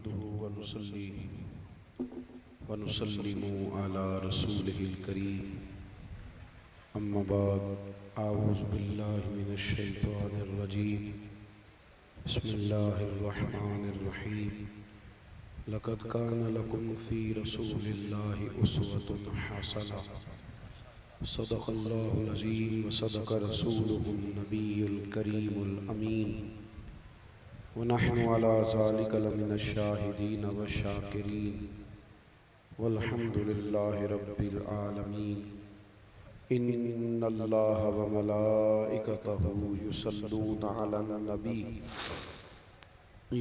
نحمده ونصلي ونسلم على رسوله الكريم أما بعد أعوذ بالله من الشيطان الرجيم بسم الله الرحمن الرحيم لقد كان لكم في رسول الله أسوة حسنة صدق الله العظيم وصدق رسوله النبي الكريم الأمين ونحن على ذلك لمن الشاهدين والشاكرين والحمد لله رب العالمين إن الله وملائكته يصلون على النبي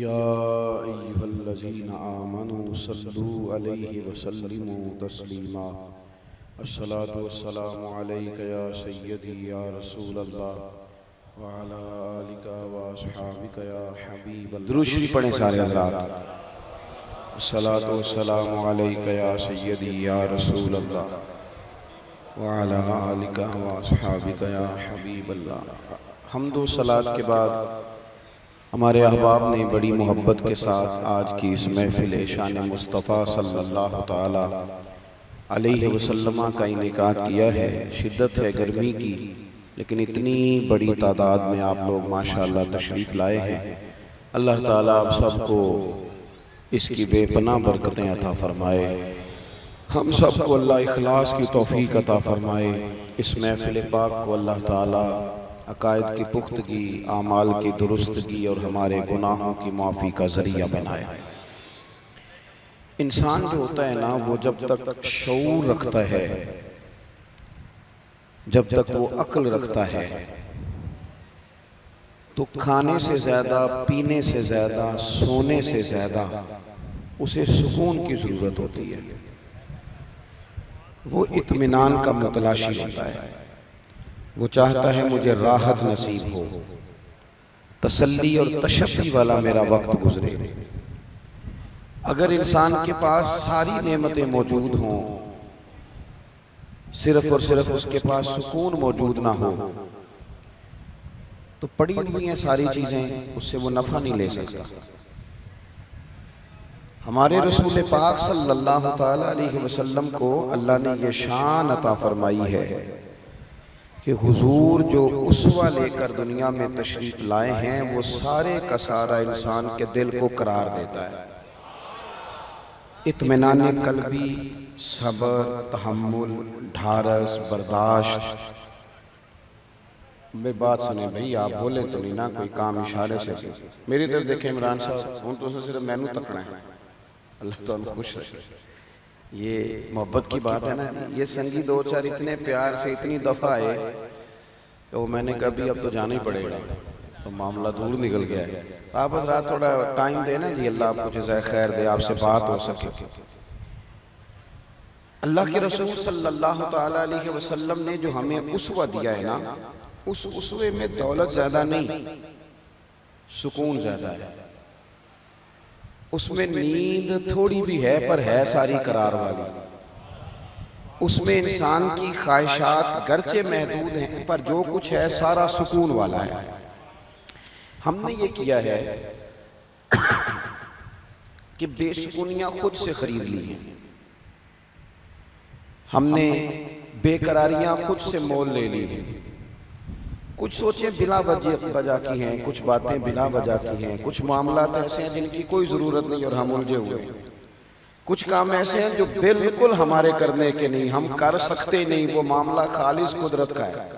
يا أيها الذين آمنوا صلوا عليه وسلموا تسليما الصلاة والسلام عليك يا سيدي يا رسول الله وعلى آلك وأصحابك يا حبيب الله. درود شریف پڑھیں سارے حضرات. الصلاة والسلام عليك يا سيدي يا رسول الله وعلى آلك وأصحابك يا حبيب الله. حمد و صلاۃ کے بعد ہمارے احباب نے بڑی محبت کے ساتھ آج کی اس محفل شان مصطفیٰ صلی اللہ تعالی علیہ وسلم کا انعقاد کیا ہے. شدت ہے گرمی کی لیکن اتنی بڑی تعداد میں آپ لوگ ماشاءاللہ تشریف لائے ہیں. اللہ تعالیٰ آپ سب کو اس کی بے پناہ برکتیں عطا فرمائے. ہم سب کو اللہ اخلاص کی توفیق عطا فرمائے. اس محفل پاک کو اللہ تعالیٰ عقائد کی پختگی، اعمال کی درستگی اور ہمارے گناہوں کی معافی کا ذریعہ بنائے. انسان جو ہوتا ہے نا، وہ جب تک شعور رکھتا ہے، جب تک وہ عقل رکھتا ہے، تو کھانے سے زیادہ، پینے سے زیادہ، سونے سے زیادہ اسے سکون کی ضرورت ہوتی ہے. وہ اطمینان کا متلاشی ہوتا ہے. وہ چاہتا ہے مجھے راحت نصیب ہو، تسلی اور تشفی والا میرا وقت گزرے. اگر انسان کے پاس ساری نعمتیں موجود ہوں، صرف اور صرف اس کے پاس سکون موجود نہ ہو، تو پڑی ہوئی ہیں ساری چیزیں، اس سے وہ نفع نہیں لے سکتا. ہمارے رسول پاک صلی اللہ تعالی علیہ وسلم کو اللہ نے یہ شان عطا فرمائی ہے کہ حضور جو اسوہ لے کر دنیا میں تشریف لائے ہیں، وہ سارے کا سارا انسان کے دل کو قرار دیتا ہے. اطمینان قلبی، صبر، تحمل، ڈھارس، برداشت. میری بات سنیں بھئی، آپ بولیں تو نہیں نا، کوئی کام اشارے سے. میری طرف دیکھیں عمران صاحب، ہوں تو صرف مینو تکنا ہے. اللہ تو ہم خوش رہے. یہ محبت کی بات ہے نا. یہ سنگی دو چار اتنے پیار سے اتنی دفعہ آئے کہ وہ میں نے کہا بھی اب تو جانا ہی پڑے گا، تو معاملہ دور نکل گیا ہے. آپ حضرات تھوڑا ٹائم دیں نا جی، اللہ آپ کو جزائے خیر دے، آپ سے بات ہو سکے. اللہ کے رسول صلی اللہ تعالی علیہ وسلم نے جو ہمیں اسوہ دیا ہے نا، اس اسوے میں دولت زیادہ نہیں، سکون زیادہ ہے. اس میں نیند تھوڑی بھی ہے پر ہے ساری قرار والی. اس میں انسان کی خواہشات گرچہ محدود ہیں پر جو کچھ ہے سارا سکون والا ہے. ہم نے یہ کیا ہے کہ بے سکونیاں خود سے خرید لی ہیں. ہم نے بے قراریاں خود سے مول لے لی ہیں. کچھ سوچیں بلا وجہ کی ہیں، کچھ باتیں بلا وجہ کی ہیں، کچھ معاملات ایسے ہیں جن کی کوئی ضرورت نہیں اور ہم الجھے ہوئے ہیں. کچھ کام ایسے ہیں جو بالکل ہمارے کرنے کے نہیں، ہم کر سکتے نہیں، وہ معاملہ خالص قدرت کا ہے.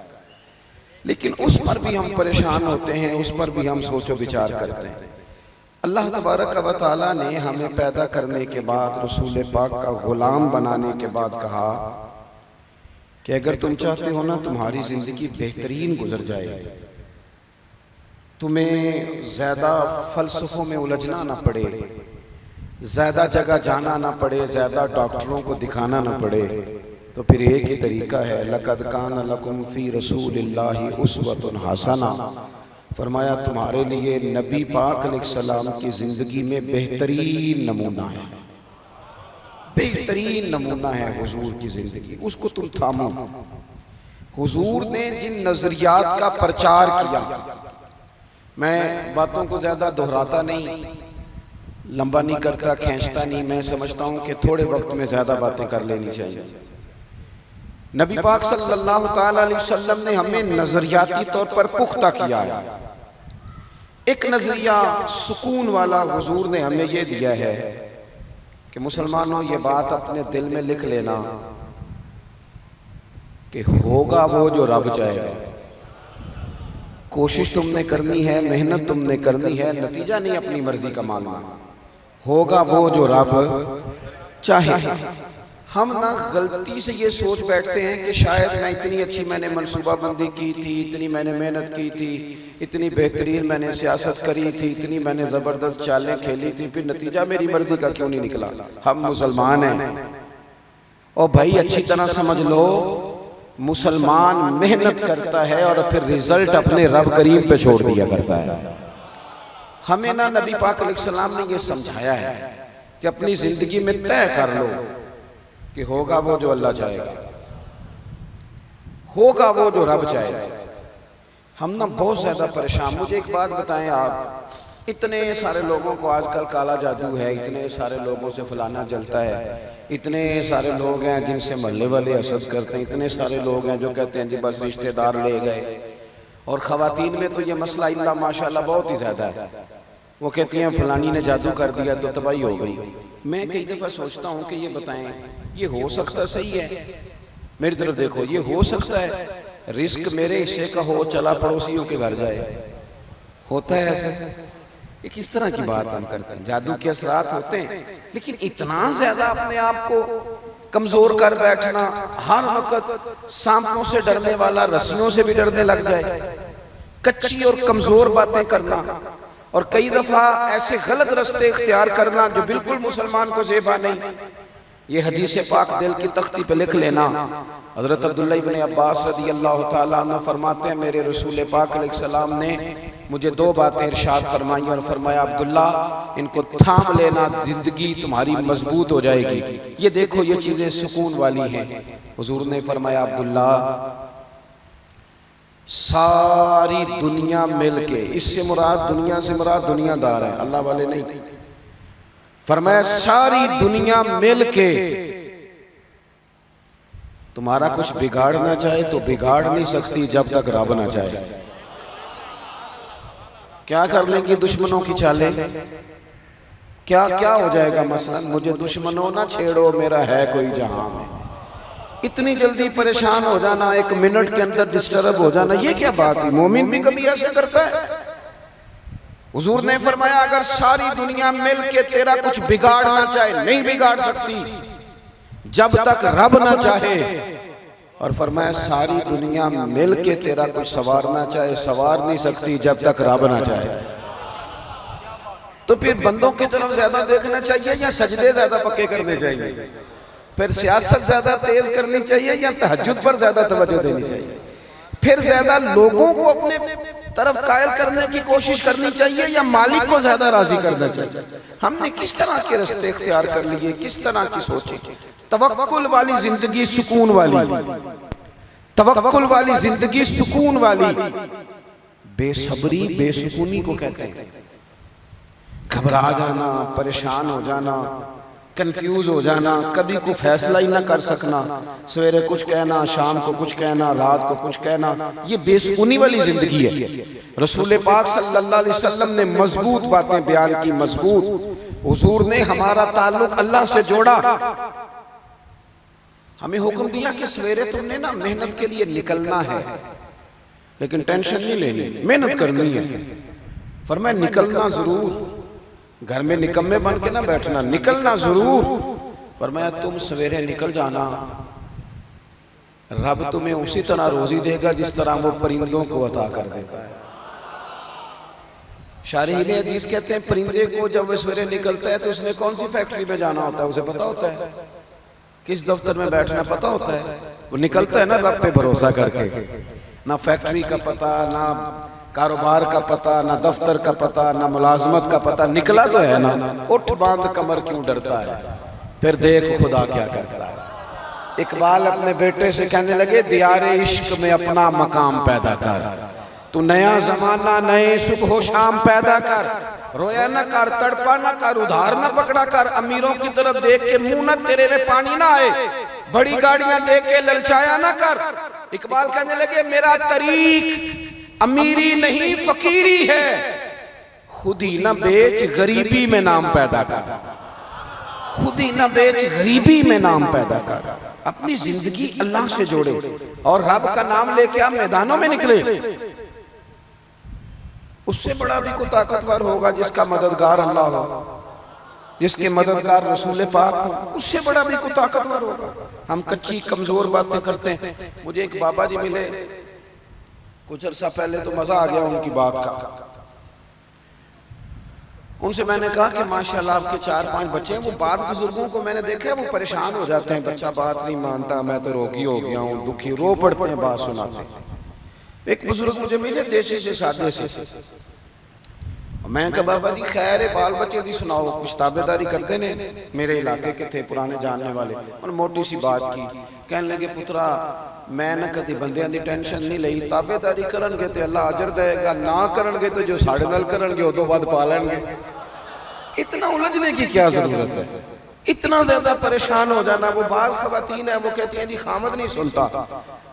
لیکن اس پر بھی ہم پریشان ہوتے ہیں، اس پر بھی ہم سوچ و بچار کرتے ہیں. اللہ تبارک و تعالیٰ نے ہمیں پیدا کرنے کے بعد، رسول پاک کا غلام بنانے کے بعد کہا کہ اگر تم چاہتے ہو نا تمہاری زندگی بہترین گزر جائے، تمہیں زیادہ فلسفوں میں الجھنا نہ پڑے، زیادہ جگہ جانا نہ پڑے، زیادہ ڈاکٹروں کو دکھانا نہ پڑے، تو پھر ایک ہی طریقہ ہے. لَقَدْ كَانَ لَكُمْ فِي رَسُولِ اللَّهِ أُسْوَةٌ حَسَنَةٌ. فرمایا تمہارے لیے نبی پاک علیہ السلام کی زندگی میں بہترین نمونہ ہے. بہترین نمونہ ہے حضور کی زندگی. اس کو تم تھامو. حضور نے جن نظریات کا پرچار کیا، میں باتوں کو زیادہ دہراتا نہیں، لمبا نہیں کرتا، کھینچتا نہیں، میں سمجھتا ہوں کہ تھوڑے وقت میں زیادہ باتیں کر لینی چاہیے۔ نبی پاک صلی اللہ تعالیٰ علیہ وسلم نے ہمیں نظریاتی طور پر پختہ کیا ہے۔ ایک نظریہ سکون والا حضور نے ہمیں یہ دیا ہے کہ مسلمانوں یہ بات اپنے دل میں لکھ لینا کہ ہوگا وہ جو رب چاہے گا۔ کوشش تم نے کرنی ہے، محنت تم نے کرنی ہے، نتیجہ نہیں اپنی مرضی کا مانگنا، ہوگا وہ جو رب چاہے۔ ہم نہ غلطی سے یہ سوچ بیٹھتے ہیں کہ شاید اتنی اچھی میں نے منصوبہ بندی کی تھی، اتنی میں نے محنت کی تھی، اتنی بہترین میں نے سیاست کری تھی، اتنی میں نے زبردست چالیں کھیلی تھی، پھر نتیجہ میری مرضی کا کیوں نہیں نکلا؟ ہم مسلمان ہیں۔ اور بھائی اچھی طرح سمجھ لو، مسلمان محنت کرتا ہے اور پھر رزلٹ اپنے رب کریم پہ چھوڑ دیا کرتا ہے۔ ہمیں نہ نبی پاک علیہ السلام نے یہ سمجھایا ہے کہ اپنی زندگی میں طے کر لو کہ ہوگا وہ جو اللہ چاہے گا، ہوگا وہ جو رب چاہے گا۔ ہم نہ بہت زیادہ پریشان۔ مجھے ایک بات بتائیں، آپ اتنے سارے لوگوں کو آج کل کالا جادو ہے، اتنے سارے لوگوں سے فلانا جلتا ہے، اتنے سارے لوگ ہیں جن سے محلے والے حسد کرتے ہیں، اتنے سارے لوگ ہیں جو کہتے ہیں جی بس رشتہ دار لے گئے، اور خواتین میں تو یہ مسئلہ اللہ ماشاءاللہ بہت ہی زیادہ ہے۔ وہ کہتی ہیں فلانی نے جادو کر دیا تو تباہی ہو گئی۔ میں کئی دفعہ سوچتا ہوں کہ یہ بتائیں یہ ہو سکتا صحیح ہے؟ میری طرف دیکھو، یہ ہو سکتا ہے رزق میرے حصے کا ہو چلا پڑوسیوں کے گھر جائے؟ ہوتا ہے ایسا؟ یہ کس طرح کی بات ہم کرتے ہیں؟ جادو کے اثرات ہوتے ہیں، لیکن اتنا زیادہ اپنے آپ کو کمزور کر بیٹھنا، ہر وقت سانپوں سے ڈرنے والا رسیوں سے بھی ڈرنے لگ جائے، کچی اور کمزور باتیں کرنا، اور کئی دفعہ ایسے غلط رستے اختیار کرنا جو بالکل مسلمان کو زیبا نہیں۔ یہ حدیث پاک دل کی تختی پہ لکھ لینا۔ حضرت عبداللہ ابن عباس رضی اللہ تعالیٰ عنہ فرماتے ہیں میرے رسول پاک علیہ السلام نے مجھے دو باتیں ارشاد فرمائی اور فرمایا عبداللہ ان کو تھام لینا، زندگی تمہاری مضبوط ہو جائے گی۔ یہ دیکھو یہ چیزیں سکون والی ہیں۔ حضور نے فرمایا عبداللہ ساری دنیا مل کے، اس سے مراد دنیا سے مراد دنیا دار ہے، اللہ والے نہیں، فرمایا ساری دنیا مل کے تمہارا کچھ بگاڑنا چاہے تو بگاڑ نہیں سکتی جب تک رب نہ چاہے۔ کیا کر لیں گے دشمنوں کی چالیں؟ کیا ہو جائے گا؟ مثلا مجھے دشمنوں نہ چھیڑو میرا ہے کوئی جہاں میں۔ اتنی جلدی پریشان ہو جانا، ایک منٹ کے اندر ڈسٹرب ہو جانا، یہ کیا بات ہے؟ مومن بھی کبھی ایسا کرتا ہے؟ حضور نے فرمایا اگر ساری دنیا مل کے تیرا کچھ بگاڑنا چاہے نہیں بگاڑ سکتی جب تک رب نہ چاہے، اور فرمایا ساری دنیا مل کے تیرا کچھ سوارنا چاہے سوار نہیں سکتی جب تک رب نہ چاہے۔ تو پھر بندوں کی طرف زیادہ دیکھنا چاہیے یا سجدے زیادہ پکے کرنے چاہیے؟ پھر سیاست زیادہ تیز کرنی چاہیے یا تہجد پر زیادہ توجہ دینی چاہیے؟ پھر زیادہ لوگوں کو اپنے طرف قائل کرنے کی کوشش کرنی چاہیے یا مالک کو زیادہ راضی کرنا چاہیے؟ ہم نے کس طرح کے رستے اختیار کر لیے، کس طرح کی سوچیں؟ توکل والی زندگی سکون والی، توکل والی زندگی سکون والی، بے صبری بے سکونی کو کہتے ہیں۔ گھبرا جانا، پریشان ہو جانا، کنفیوز ہو جانا، کبھی کوئی فیصلہ ہی نہ کر سکنا، سویرے کچھ کہنا، شام کو کچھ کہنا، رات کو کچھ کہنا، یہ بے سکونی والی زندگی ہے۔ رسول پاک صلی اللہ علیہ وسلم نے مضبوط باتیں بیان کی، مضبوط۔ حضور نے ہمارا تعلق اللہ سے جوڑا، ہمیں حکم دیا کہ سویرے تم نے نا محنت کے لیے نکلنا ہے، لیکن ٹینشن نہیں لینی، محنت کرنی ہے۔ فرمایا نکلنا ضرور، گھر میں نکمے بن کے نہ بیٹھنا، نکلنا ضرور۔ فرمایا تم سویرے نکل جانا، رب تمہیں اسی طرح روزی دے گا جس طرح وہ پرندوں کو عطا کر دیتا ہے۔ شارحین حدیث کہتے ہیں پرندے کو جب وہ سویرے نکلتا ہے تو اس نے کون سی فیکٹری میں جانا ہوتا ہے اسے پتا ہوتا ہے، کس دفتر میں بیٹھنا پتا ہوتا ہے؟ وہ نکلتا ہے نا رب پہ بھروسہ کر کے، نہ فیکٹری کا پتہ، نہ کاروبار کا پتہ، نہ دفتر کا پتہ، نہ ملازمت کا پتہ، نکلا تو ہے نا، اٹھ باندھ کمر کیوں ڈرتا ہے، پھر دیکھ خدا کیا کرتا ہے۔ اقبال اپنے بیٹے سے کہنے لگے دیار عشق میں اپنا مقام پیدا کر، تو نیا زمانہ نئے صبح و شام پیدا کر، رویا نہ کر، تڑپا نہ کر، ادھار نہ پکڑا کر، امیروں کی طرف دیکھ کے منہ نہ تیرے میں پانی نہ آئے، بڑی گاڑیاں دیکھ کے للچایا نہ کر۔ اقبال کہنے لگے میرا طریق امیری نہیں فقیری ہے، خود ہی نہ بیچ غریبی میں نام پیدا کر، خود ہی نہ بیچ غریبی میں نام پیدا کر، اپنی زندگی اللہ سے جوڑے اور رب کا نام لے کے آپ میدانوں میں نکلے۔ اس سے بڑا بھی کوئی طاقتور ہوگا جس کا مددگار اللہ ہو، جس کے مددگار رسول پاک ہو، اس سے بڑا بھی کوئی طاقتور ہوگا۔ ہم کچی کمزور باتیں کرتے ہیں۔ مجھے ایک بابا جی ملے کچھ عرصہ پہلے، تو مزہ آ گیا ان کی بات کا۔ ان سے میں نے کہا کہ ماشاءاللہ آپ کے 4-5 بچے ہیں۔ وہ بعض بزرگوں کو میں نے دیکھا ہے وہ پریشان ہو جاتے ہیں، بچہ بات نہیں مانتا، میں تو روگی ہو گیا ہوں، دکھی، رو پڑتے ہیں بات سناتے ہیں۔ ایک بزرگ مجھے ملے دیسی سے سادے سے، میں نے کہا بابا جی خیر ہے، بال بچے دی سناؤ، کچھ تابعداری کرتے نے؟ میرے علاقے کے تھے پرانے جاننے والے، انہوں نے موٹی سی بات کی، کہنے لگے پترا میں نہ کدی بندیاں دی ٹینشن نہیں لئی، تابعداری کرن گے تے اللہ اجر دے گا، نہ کرن گے تو جو ساڑھے نال کرن گے وہ تو بعد پالن گے۔ اتنا الجھنے کی کیا ضرورت ہے؟ اتنا زیادہ پریشان ہو جانا؟ وہ بعض خواتین ہیں وہ کہتی ہیں جی خامد نہیں سنتا،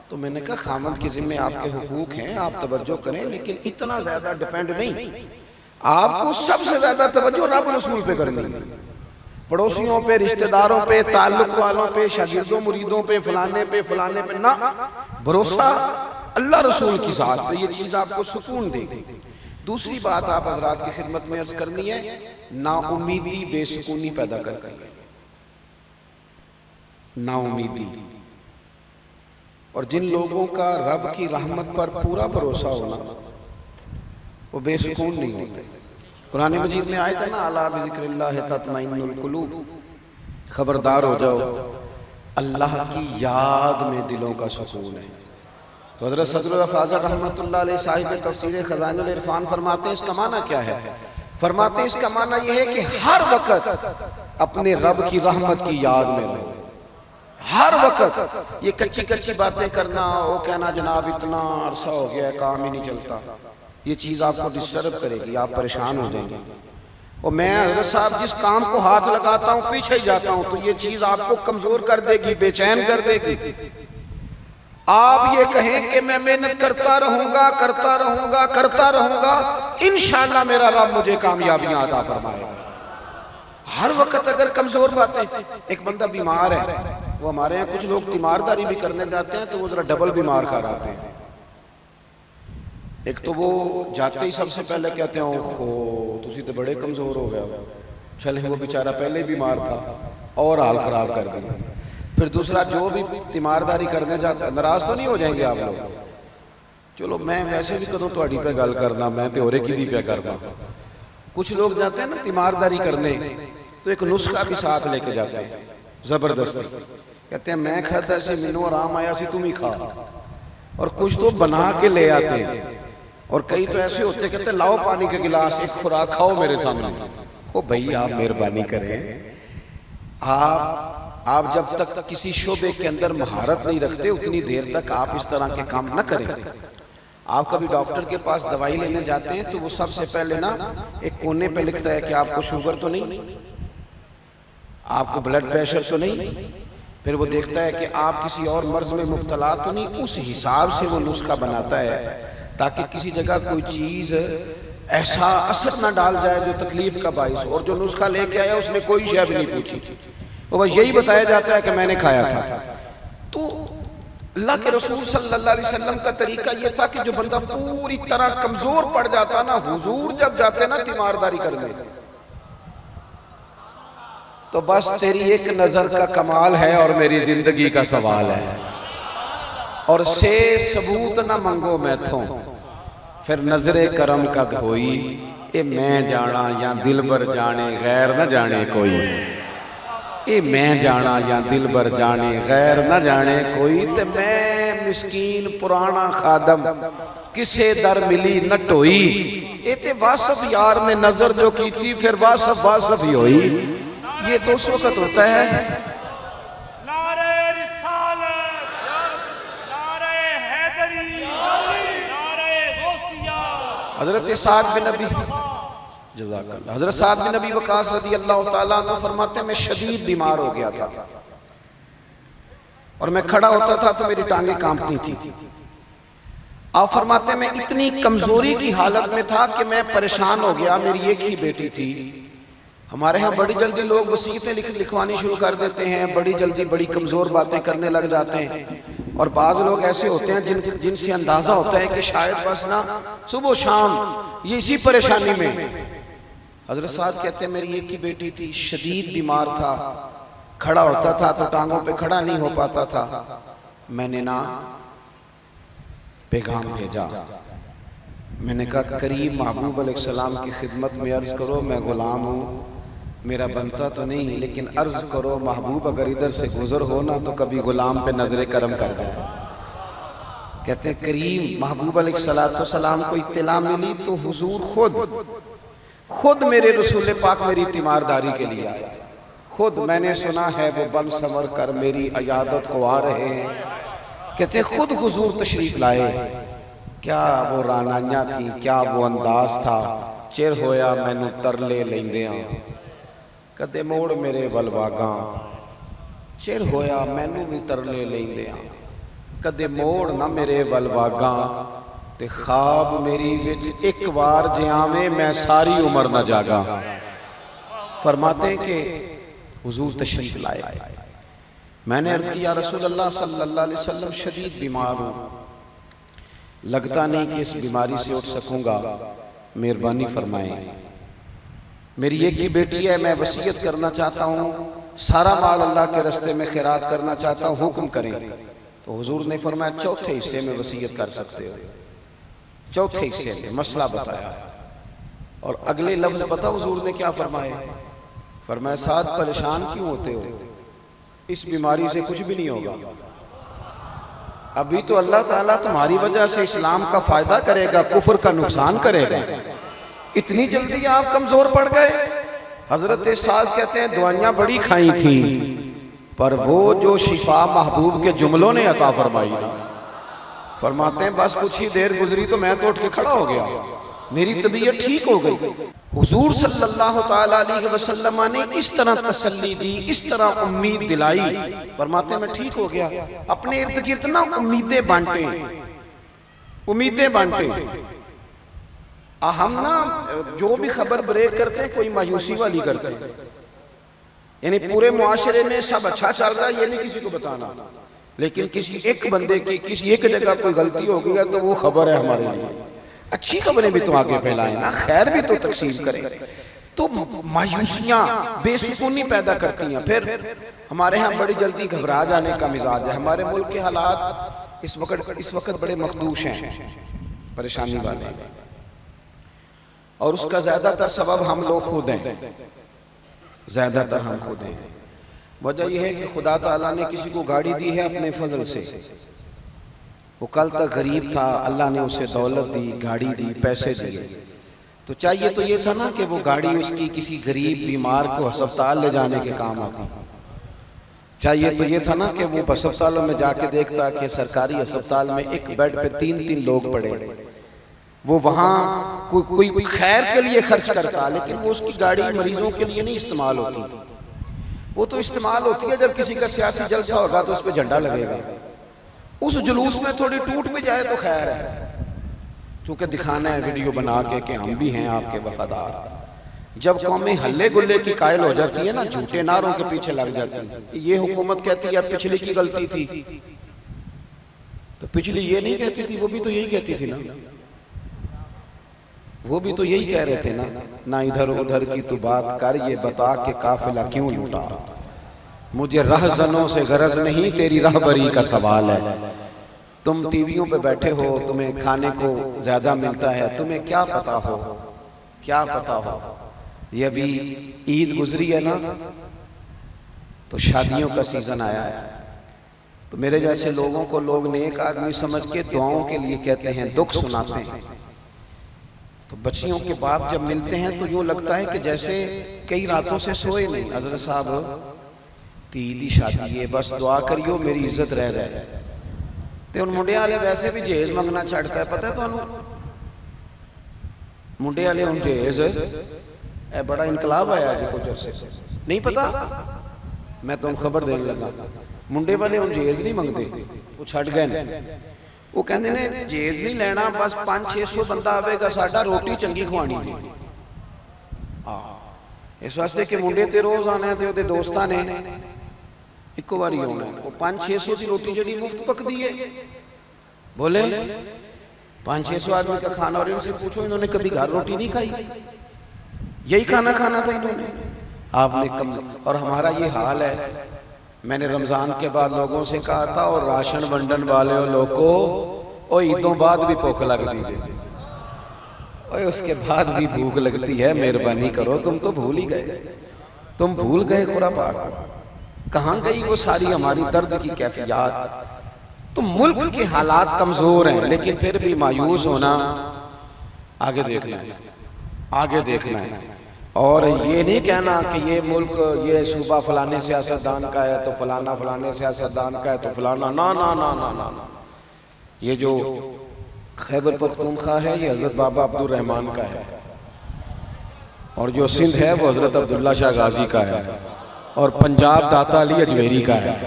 تو میں نے کہا خامد کے ذمہ آپ کے حقوق ہیں، آپ توجہ کریں، لیکن اتنا زیادہ ڈیپینڈ نہیں۔ آپ کو سب سے زیادہ توجہ رب رسول پہ کرنی ہے، پڑوسیوں پہ، رشتہ داروں پہ، تعلق والوں پہ، شاگردوں مریدوں پہ، فلانے پہ نہ، بھروسہ اللہ رسول کی ذات پہ، یہ چیز آپ کو سکون دے گی۔ دوسری بات آپ حضرات کی خدمت میں عرض کرنی ہے، نا امیدی بے سکونی پیدا کرتی ہے، نا امیدی۔ اور جن لوگوں کا رب کی رحمت پر پورا بھروسہ ہونا وہ بے سکون نہیں ہوتے۔ قرآن مجید میں آیت ہے نا الا بذکر اللہ تطمئن القلوب، خبردار ہو جاؤ اللہ کی یاد میں دلوں کا سکون ہے۔ تو حضرت صدر الفاضل رحمۃ اللہ علیہ صاحب تفسیر خزائن العرفان فرماتے ہیں اس کا معنی کیا ہے؟ فرماتے ہیں اس کا معنی یہ ہے کہ ہر وقت اپنے رب کی رحمت کی یاد میں رہو، ہر وقت۔ یہ کچی باتیں کرنا، وہ کہنا جناب اتنا عرصہ ہو گیا ہے کام ہی نہیں چلتا، یہ چیز آپ کو ڈسٹرب کرے گی، آپ پریشان ہو جائیں گے۔ اور میں حضرت صاحب جس کام کو ہاتھ لگاتا ہوں پیچھے ہی جاتا ہوں، تو یہ چیز آپ کو کمزور کر دے گی، بے چین کر دے گی۔ آپ یہ کہیں کہ میں محنت کرتا رہوں گا، انشاءاللہ میرا رب مجھے کامیابیاں عطا فرمائے گا۔ ہر وقت اگر کمزور باتیں، ایک بندہ بیمار ہے، وہ ہمارے یہاں کچھ لوگ تیمارداری بھی کرنے جاتے ہیں تو وہ ذرا ڈبل بیمار کر آتے ہیں۔ ایک تو وہ جاتے ہی سب سے پہلے کہتے ہیں اوہو تسی تو بڑے کمزور ہو گیا، چلیں وہ بیچارہ پہلے بیمار تھا اور حال خراب کر دیا۔ پھر دوسرا جو بھی تیمارداری کرنے جاتا ہے، ناراض تو نہیں ہو جائیں گے آپ لوگ؟ چلو میں ویسے بھی کدوں تہاڈی پہ گل کرنا، میں تے ہورے کدی پہ کرنا۔ کچھ لوگ جاتے ہیں نا تیمارداری کرنے تو ایک نسخہ بھی ساتھ لے کے جاتے ہیں زبردستی، کہتے ہیں میں کھاتا سی مینوں آرام آیا سی تم ہی کھا، اور کچھ تو بنا کے لے آتے ہیں، اور کئی تو ایسے ہوتے کہتے ہیں لاؤ پانی کے گلاس، ایک خوراک کھاؤ میرے سامنے۔ او بھائی آپ مہربانی کریں، آپ جب تک کسی شعبے کے اندر مہارت نہیں رکھتے اتنی دیر تک آپ اس طرح کے کام نہ کریں۔ آپ کبھی ڈاکٹر کے پاس دوائی لینے جاتے ہیں تو وہ سب سے پہلے نا ایک کونے پہ لکھتا ہے کہ آپ کو شوگر تو نہیں، آپ کو بلڈ پریشر تو نہیں، پھر وہ دیکھتا ہے کہ آپ کسی اور مرض میں مبتلا تو نہیں، اس حساب سے وہ نسخہ بناتا ہے تاکہ کسی جگہ کوئی چیز ایسا اثر نہ ڈال جائے جو تکلیف کا باعث ہو۔ اور جو نسخہ لے کے آیا اس نے کوئی شے بھی نہیں پوچھی، وہ بس یہی بتایا جاتا ہے کہ میں نے کھایا تھا۔ تو اللہ کے رسول صلی اللہ علیہ وسلم کا طریقہ یہ تھا کہ جو بندہ پوری طرح کمزور پڑ جاتا نا، حضور جب جاتے نا تیمارداری کرنے، تو بس تیری ایک نظر کا کمال ہے اور میری زندگی کا سوال ہے، اور سے ثبوت نہ منگو میں تھوں، پھر نظر کرم کا دھوئی، اے میں جانا یا دل بر جانے غیر نہ جانے کوئی، اے میں جانا یا دل بر جانے غیر نہ جانے کوئی، تے میں مسکین پرانا خادم کسے در ملی نہ ٹوئی، اے تے واصف یار نے نظر جو کی تھی پھر واصف ہی ہوئی۔ یہ تو اس وقت ہوتا ہے نعرہ رسالت، نعرہ حیدری، نعرہ غوثیہ، حضرت سعد بن ابی جزاک اللہ۔ حضرت سعد بن ابی وقاص رضی اللہ تعالیٰ عنہ فرماتے ہیں میں شدید بیمار ہو گیا تھا اور میں کھڑا ہوتا تھا تو میری ٹانگیں کانپتی تھی۔ آپ فرماتے ہیں میں اتنی کمزوری کی حالت میں تھا کہ میں پریشان ہو گیا، میری ایک ہی بیٹی تھی۔ ہمارے ہاں بڑی جلدی لوگ وصیتیں لکھوانی شروع کر دیتے ہیں، بڑی جلدی بڑی کمزور باتیں کرنے لگ جاتے ہیں، اور بعض لوگ ایسے ہوتے ہیں جن سے اندازہ ہوتا ہے کہ شاید بس نا صبح و شام یہ اسی پریشانی میں۔ حضرت سعد کہتے ہیں میری ایک ہی بیٹی تھی، شدید بیمار تھا، کھڑا ہوتا تھا تو ٹانگوں پہ کھڑا نہیں ہو پاتا تھا۔ میں نے نا پیغام بھیجا، میں نے کہا کریم محبوب علیہ السلام کی خدمت میں عرض کرو میں غلام ہوں، میرا بنتا تو نہیں، لیکن عرض کرو محبوب اگر ادھر سے گزر ہو نا تو کبھی غلام پہ نظر کرم کر جائے۔ کہتے ہیں کریم محبوب علیہ السلام کو اطلاع ملی تو حضور خود میرے رسول پاک میری تیمارداری کے لیے آئے۔ خود میں نے سنا ہے وہ بن سمر کر میری عیادت کو آ رہے ہیں، کہتے ہیں خود حضور تشریف لائے۔ کیا وہ رانائیاں تھی، کیا وہ انداز تھا، چر ہویا مینو ترلے لیندیاں کدے موڑ میرے ولواگاں، چر ہویا مینو بھی ترلے لیندیاں کدے موڑ نہ میرے ولواگاں، تے خواب میری وچ ایک وار جے آویں میں ساری عمر نہ جاگا۔ فرماتے ہیں کہ حضور تشریف لائے، میں نے عرض کیا رسول اللہ صلی اللہ علیہ وسلم شدید بیمار ہوں، لگتا نہیں کہ اس بیماری سے اٹھ سکوں گا، مہربانی فرمائیں۔ میری ایک ہی بیٹی ہے، میں وصیت کرنا چاہتا ہوں، سارا مال اللہ کے راستے میں خیرات کرنا چاہتا ہوں، حکم کریں۔ تو حضور نے فرمایا چوتھے حصے میں وصیت کر سکتے ہو، چوتھے حصے میں مسئلہ بتایا۔ اور اگلے لفظ پتہ حضور نے کیا فرمایا؟ فرمایا سعد پریشان کیوں ہوتے ہو، اس بیماری سے کچھ بھی نہیں ہوگا، ابھی تو اللہ تعالیٰ تمہاری وجہ سے اسلام کا فائدہ کرے گا، کفر کا نقصان کرے گا، اتنی جلدی آپ کمزور پڑ گئے۔ حضرت سعد کہتے ہیں دعائیاں بڑی کھائیں تھیں پر وہ جو شفا محبوب کے جملوں نے عطا فرمائی، فرماتے ہیں بس کچھ ہی دیر گزری تو میں تو اٹھ کے کھڑا ہو گیا، میری طبیعت ٹھیک ہو گئی۔ حضور صلی اللہ تعالیٰ علیہ وسلم نے اس طرح تسلی دی، اس طرح امید دلائی، فرماتے ہیں میں ٹھیک ہو گیا۔ اپنے ارد گرد نا امیدیں بانٹیں۔ ہم نا جو بھی خبر بریک کرتے ہیں کوئی مایوسی والی کرتے ہیں، یعنی پورے معاشرے میں سب اچھا چل رہا ہے یہ نہیں کسی کو بتانا، لیکن کسی ایک بندے کی کسی ایک جگہ کوئی غلطی ہو گئی ہے تو وہ خبر ہے ہمارے لیے۔ اچھی خبریں بھی تو آگے پھیلائیں نا، خیر بھی تو تقسیم کریں۔ تو مایوسیاں بے سکونی پیدا کرتی ہیں، پھر ہمارے ہاں بڑی جلدی گھبرا جانے کا مزاج ہے۔ ہمارے ملک کے حالات اس وقت بڑے مخدوش ہیں، پریشانی والے ہیں، اور اس کا زیادہ تر سبب ہم لوگ خود ہیں، زیادہ تر ہم خود ہیں۔ وجہ یہ ہے کہ خدا تعالیٰ نے کسی کو گاڑی دی ہے اپنے فضل سے، وہ کل تک غریب تھا، اللہ نے اسے دولت دی، گاڑی دی، پیسے دیے، تو چاہیے تو یہ تھا نا کہ وہ گاڑی اس کی کسی غریب بیمار کو ہسپتال لے جانے کے کام آتی، چاہیے تو یہ تھا نا کہ وہ ہسپتالوں میں جا کے دیکھتا کہ سرکاری ہسپتال میں ایک بیڈ پہ 3 لوگ پڑے، وہ وہاں کوئی خیر کے لیے خرچ کرتا، لیکن وہ اس کی گاڑی مریضوں کے لیے نہیں استعمال ہوتی، وہ تو استعمال ہوتی ہے جب کسی کا سیاسی جلسہ ہوگا تو اس پہ جھنڈا لگے گا، اس جلوس میں تھوڑی ٹوٹ بھی جائے تو خیر ہے، چونکہ دکھانا ہے ویڈیو بنا کے کہ ہم بھی ہیں آپ کے وفادار۔ جب قومیں ہلے گلے کی قائل ہو جاتی ہیں نا، جھوٹے نعروں کے پیچھے لگ جاتی ہیں، یہ حکومت کہتی ہے پچھلی کی غلطی تھی، تو پچھلی یہ نہیں کہتی تھی، وہ بھی تو یہی کہتی تھی نا، وہ بھی تو یہی کہہ رہے تھے نا، نہ ادھر ادھر کی تو بات کر، یہ بتا کہ قافلہ کیوں لوٹا، مجھے رہزنوں سے غرض نہیں تیری رہبری کا سوال ہے، تم ٹی ویوں پہ بیٹھے ہو، تمہیں کھانے کو زیادہ ملتا ہے، تمہیں کیا پتا ہو، یہ ابھی عید گزری ہے نا تو شادیوں کا سیزن آیا ہے، تو میرے جیسے لوگوں کو لوگ نیک آدمی سمجھ کے دعاؤں کے لیے کہتے ہیں، دکھ سناتے ہیں، تو بچیوں کے باپ جب ملتے ہیں تو یوں لگتا ہے کہ جیسے کئی راتوں سے سوئے نہیں، حضرت صاحب تیلی شادی ہے بس دعا کریو میری عزت رہ رہے، تے ان منڈے والے ویسے بھی جہیز منگنا چڑھتا ہے، پتہ ہے تو منڈے والے ہوں جہیز اے بڑا انقلاب آیا جی کچھ عرصے نہیں پتا میں تم خبر دینے لگا منڈے والے ہوں جہیز نہیں منگتے وہ چھٹ گئے وہ کہندے نے جہیز نہیں لینا بس 500-600 بندہ آوے گا ساڈا روٹی چنگی کھوانی نہیں اس واسطے کہ منڈے تے روز آنا ہے تے وہ دوستاں نے ایک باری ہونا ہے وہ 500-600 کی روٹی جڑی مفت پک دی ہے بولے 500-600 آدمی کا کھانا اور ان سے پوچھو انہوں نے کبھی گھر روٹی نہیں کھائی یہی کھانا کھانا تھا انہوں نے آپ نے کم اور ہمارا یہ حال ہے میں نے رمضان کے بعد لوگوں سے کہا تھا اور راشن بنڈن والے لوگ کو اور عیدوں بعد بھی بھوک لگ دیجئے اور اس کے بعد بھی بھوک لگتی ہے مہربانی کرو تم تو بھول ہی گئے تم بھول گئے قرآن پاک کہاں گئی وہ ساری ہماری درد کی کیفیات تو ملک کے حالات کمزور ہیں لیکن پھر بھی مایوس ہونا آگے دیکھنا ہے آگے دیکھنا ہے اور یہ نہیں کہنا کہ یہ ملک یہ صوبہ فلانے سیاستدان کا ہے تو فلانا فلانے سیاستدان کا ہے تو فلانا نا نا نا نا نا یہ جو خیبر پختونخوا ہے یہ حضرت بابا عبد الرحمن کا ہے اور جو سندھ ہے وہ حضرت عبداللہ شاہ غازی کا ہے اور پنجاب داتا علی اجمیری کا ہے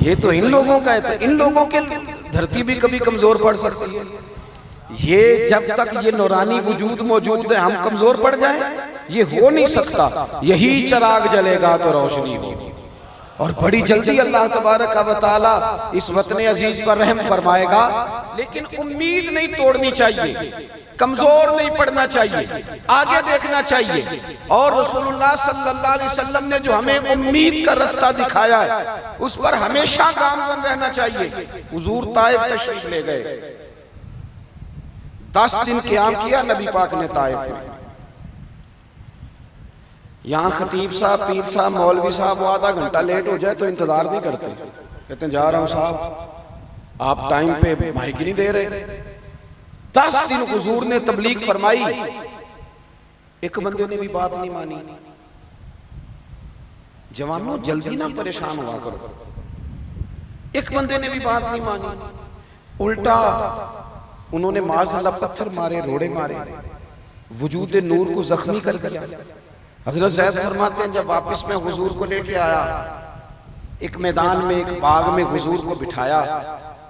یہ تو ان لوگوں کا ہے تو ان لوگوں کے دھرتی بھی کبھی کمزور پڑ سکتی ہے یہ جب تک یہ نورانی وجود موجود ہے ہم کمزور پڑ جائیں یہ ہو نہیں سکتا یہی چراغ جلے گا تو روشنی ہوگی اور بڑی جلدی اللہ تبارک و تعالی اس وطن عزیز پر رحم فرمائے گا لیکن امید نہیں توڑنی چاہیے کمزور نہیں پڑنا چاہیے آگے دیکھنا چاہیے اور رسول اللہ صلی اللہ علیہ وسلم نے جو ہمیں امید کا رستہ دکھایا ہے اس پر ہمیشہ گامزن رہنا چاہیے حضور طائف تشریف لے گئے 10 دن قیام کیا نبی پاک نے طائف میں یہاں خطیب صاحب پیر صاحب مولوی صاحب وہ آدھا گھنٹہ لیٹ ہو جائے تو انتظار نہیں کرتے کہتے ہیں جا رہا ہوں صاحب آپ ٹائم پہ مائک نہیں دے رہے 10 دن حضور نے تبلیغ فرمائی ایک بندے نے بھی بات نہیں مانی جوانوں جلدی نہ پریشان ہوا کرو ایک بندے نے بھی بات نہیں مانی الٹا انہوں نے معاذ اللہ پتھر مارے روڑے مارے وجود نور کو زخمی کر دیا حضرت زید فرماتے ہیں جب واپس میں حضور کو لے کے آیا ایک میدان میں ایک باغ میں حضور کو بٹھایا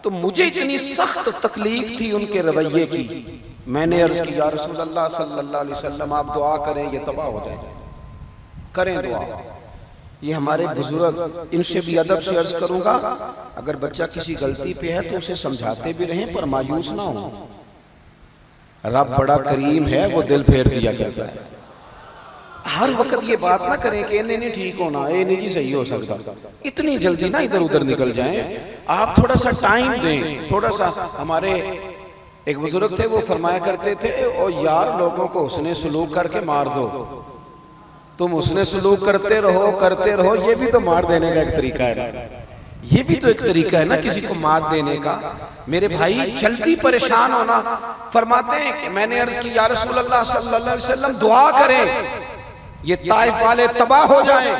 تو مجھے اتنی سخت تکلیف تھی ان کے رویے کی میں نے عرض کی یا رسول اللہ صلی اللہ علیہ وسلم آپ دعا کریں یہ تباہ ہو جائے کریں دعا یہ ہمارے بزرگ ان سے بھی ادب سے عرض کروں گا اگر بچہ کسی غلطی پہ ہے تو اسے سمجھاتے بھی رہیں پر مایوس نہ ہوں رب بڑا کریم ہے وہ دل پھیر دیا کرتا ہے ہر وقت یہ بات نہ کریں کہ انہیں نہیں ٹھیک ہونا اے نہیں جی صحیح ہو سکتا اتنی جلدی نہ ادھر ادھر نکل جائیں آپ تھوڑا سا ٹائم دیں تھوڑا سا ہمارے ایک بزرگ تھے وہ فرمایا کرتے تھے او یار لوگوں کو حسن سلوک کر کے مار دو تم حسن سلوک کرتے رہو یہ بھی تو مار دینے کا ایک طریقہ ہے یہ بھی تو ایک طریقہ ہے نا کسی کو مات دینے کا میرے بھائی جلدی پریشان ہونا فرماتے ہیں کہ میں نے عرض کی یا رسول اللہ صلی اللہ علیہ وسلم دعا کریں یہ طائف والے تباہ ہو جائیں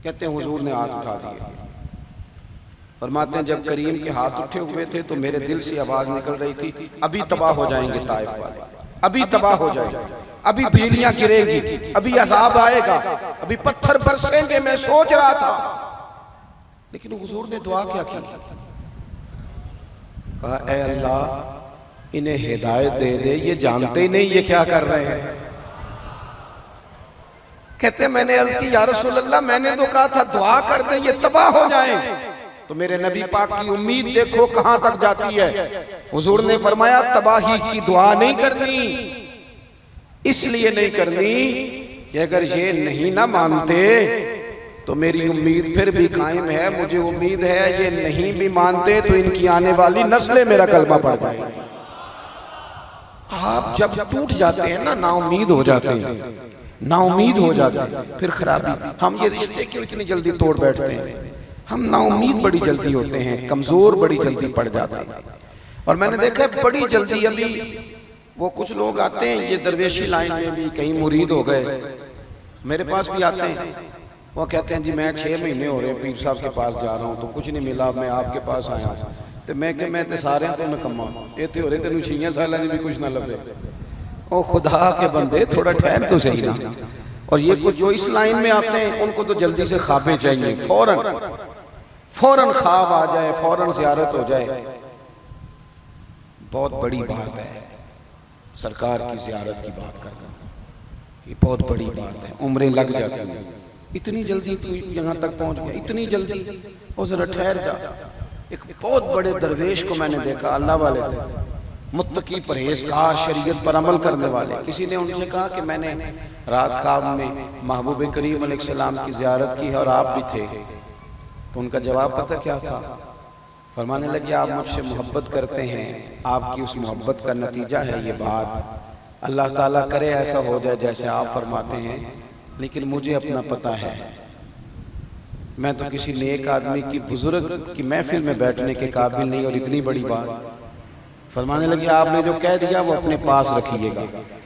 کہتے ہیں حضور نے ہاتھ اٹھا دیے فرماتے ہیں جب کریم کے ہاتھ اٹھے ہوئے تھے تو میرے دل سے آواز نکل رہی تھی ابھی تباہ ہو جائیں گے طائف والے ابھی تباہ ہو جائیں گے ابھی بجلیاں گریں گی ابھی عذاب آئے گا ابھی پتھر برسیں گے میں سوچ رہا تھا لیکن حضور نے دعا کیا کی کہا اے اللہ انہیں ہدایت دے دے یہ جانتے ہی نہیں یہ کیا کر رہے ہیں کہتے ہیں میں نے عرض کی یا رسول اللہ میں نے تو کہا تھا دعا کر دیں یہ تباہ ہو جائیں تو میرے نبی پاک کی امید دیکھو کہاں تک جاتی ہے حضور نے فرمایا تباہی کی دعا نہیں کرنی اس لیے نہیں کرنی کہ اگر یہ نہیں نہ مانتے تو میری امید پھر بھی قائم ہے مجھے امید ہے یہ نہیں بھی مانتے تو ان کی آنے والی نسلیں میرا کلمہ پڑھ جائیں آپ جب ٹوٹ جاتے ہیں نا نا امید ہو جاتے ہیں نا امید ہو جاتے ہیں پھر خرابی ہم یہ رشتے کیوں اتنی جلدی توڑ بیٹھتے ہیں ہم نا امید بڑی جلدی ہوتے ہیں کمزور بڑی جلدی پڑ جاتے ہیں اور میں نے دیکھا ہے بڑی جلدی ابھی وہ کچھ لوگ آتے ہیں یہ درویشی لائن میں بھی کہیں مرید ہو گئے میرے پاس بھی آتے ہیں وہ کہتے ہیں جی میں 6 مہینے ہو رہے ہیں پیر صاحب کے پاس جا رہا ہوں تو کچھ نہیں ملا میں آپ کے پاس آیا ہوں تو میں کہ میں تے سارے تو نکما یہ تے ہو رہے تینوں 6 سالوں میں بھی کچھ نہ لبے. او خدا کے بندے تھوڑا ٹھہر تو صحیح نا. اور یہ کچھ جو اس لائن میں آتے ہیں ان کو تو جلدی سے خوابیں چاہیے, فوراً خواب آ جائے, فوراً زیارت ہو جائے. بہت بڑی بات ہے سرکار کی زیارت کی بات کرنا, یہ بہت بڑی بات ہے. عمریں لگ جاتی ہیں. اتنی جلدی تو یہاں تک پہنچ گیا, اتنی جلدی؟ وہ ذرا ٹھہر جا. ایک بہت بڑے درویش کو میں نے دیکھا, اللہ والے تھے, متقی, پرہیزگار, شریعت پر عمل کرنے والے. کسی نے ان سے کہا کہ میں نے رات خواب میں محبوب کریم علیہ السلام کی زیارت کی ہے اور آپ بھی تھے. تو ان کا جواب پتہ کیا تھا؟ فرمانے لگے آپ مجھ سے محبت کرتے ہیں, آپ کی اس محبت کا نتیجہ ہے یہ بات. اللہ تعالیٰ کرے ایسا ہو جائے جیسے آپ فرماتے ہیں, لیکن مجھے اپنا پتہ ہے میں تو کسی نیک آدمی کی, بزرگ کی محفل میں بیٹھنے کے قابل نہیں. اور اتنی بڑی بات. فرمانے لگے آپ نے جو کہہ دیا وہ اپنے پاس رکھیے گا.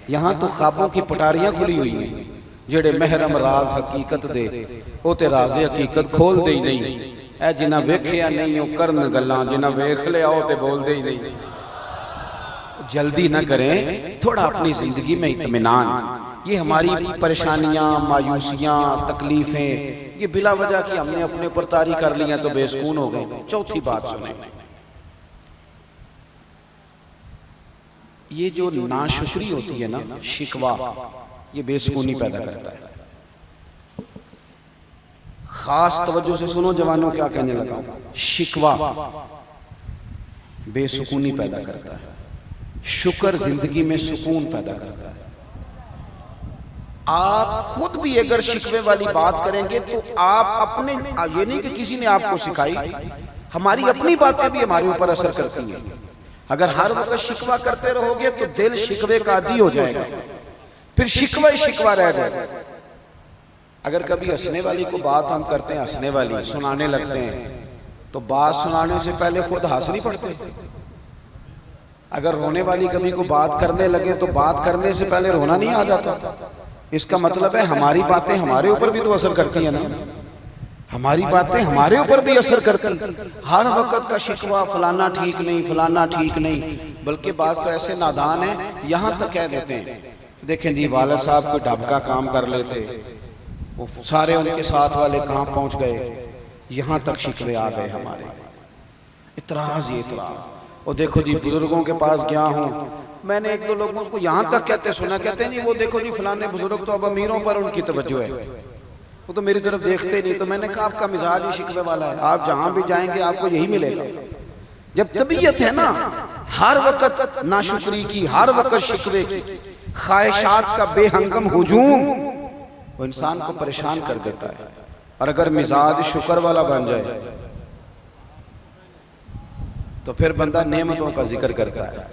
یہاں تو خوابوں کی پٹاریاں کھلی ہوئی ہیں. جڑے محرم راز حقیقت دے وہ تے راز حقیقت کھول دے ہی نہیں. اے جنہ ویکھیا نہیں وہ کرن گلاں, جنہ ویکھ لیا وہ تے بول دے ہی نہیں. جلدی نہ کریں, تھوڑا اپنی زندگی میں اطمینان. یہ ہماری پریشانیاں, مایوسیاں, تکلیفیں یہ بلا وجہ کی ہم نے اپنے اوپر طاری کر لی ہیں تو بے سکون ہو گئے. چوتھی بات سنیں, یہ جو ناشکری ہوتی ہے نا, شکوہ, یہ بے سکونی پیدا کرتا ہے. خاص توجہ سے سنو جوانوں, کیا کہنے لگا ہوں. شکوہ بے سکونی پیدا کرتا ہے, شکر زندگی میں سکون پیدا کرتا ہے. آپ خود بھی اگر شکوے والی بات کریں گے تو آپ اپنے, یہ نہیں کہ کسی نے آپ کو سکھائی, ہماری اپنی باتیں بھی ہمارے اوپر اثر کرتی ہیں. اگر ہر وقت شکوہ کرتے رہو گے تو دل شکوے کا عادی ہو جائے گا, پھر شکوہ ہی شکوہ رہ جائے گا. اگر کبھی ہنسنے والی کو بات ہم کرتے ہیں, ہنسنے والی سنانے لگتے ہیں, تو بات سنانے سے پہلے خود ہنس نہیں پڑتے. اگر رونے والی کبھی کو بات کرنے لگے تو بات کرنے سے پہلے رونا نہیں آ جاتا. اس کا مطلب ہے ہماری باتیں ہمارے اوپر بھی تو اثر کرتی ہیں نا, ہماری باتیں ہمارے اوپر بھی اثر کرتی. ہر وقت کا شکوہ فلانا ٹھیک نہیں, فلانا ٹھیک نہیں, بلکہ بعض تو ایسے نادان ہیں یہاں تک کہہ دیتے ہیں دیکھیں جی والد صاحب کو ڈھب کا کام کر لیتے, وہ سارے ان کے ساتھ والے کہاں پہنچ گئے. یہاں تک شکوے آ گئے ہمارے. اعتراض, یہ اعتراض. اور دیکھو جی بزرگوں کے پاس گیا ہوں, میں نے ایک دو لوگوں کو یہاں تک کہتے سنا, کہتے ہیں جی وہ دیکھو جی فلانے بزرگ تو اب امیروں پر ان کی توجہ ہے, وہ تو میری طرف دیکھتے نہیں. تو میں نے کہا آپ کا مزاج ہی شکوے والا ہے, آپ جہاں بھی جائیں گے آپ کو یہی ملے گا. جب طبیعت ہے نا ہر وقت ناشکری کی, ہر وقت شکوے کی, خواہشات کا بے ہنگم ہجوم, وہ انسان کو پریشان کر دیتا ہے. اور اگر مزاج شکر والا بن جائے تو پھر بندہ نعمتوں کا ذکر کرتا ہے.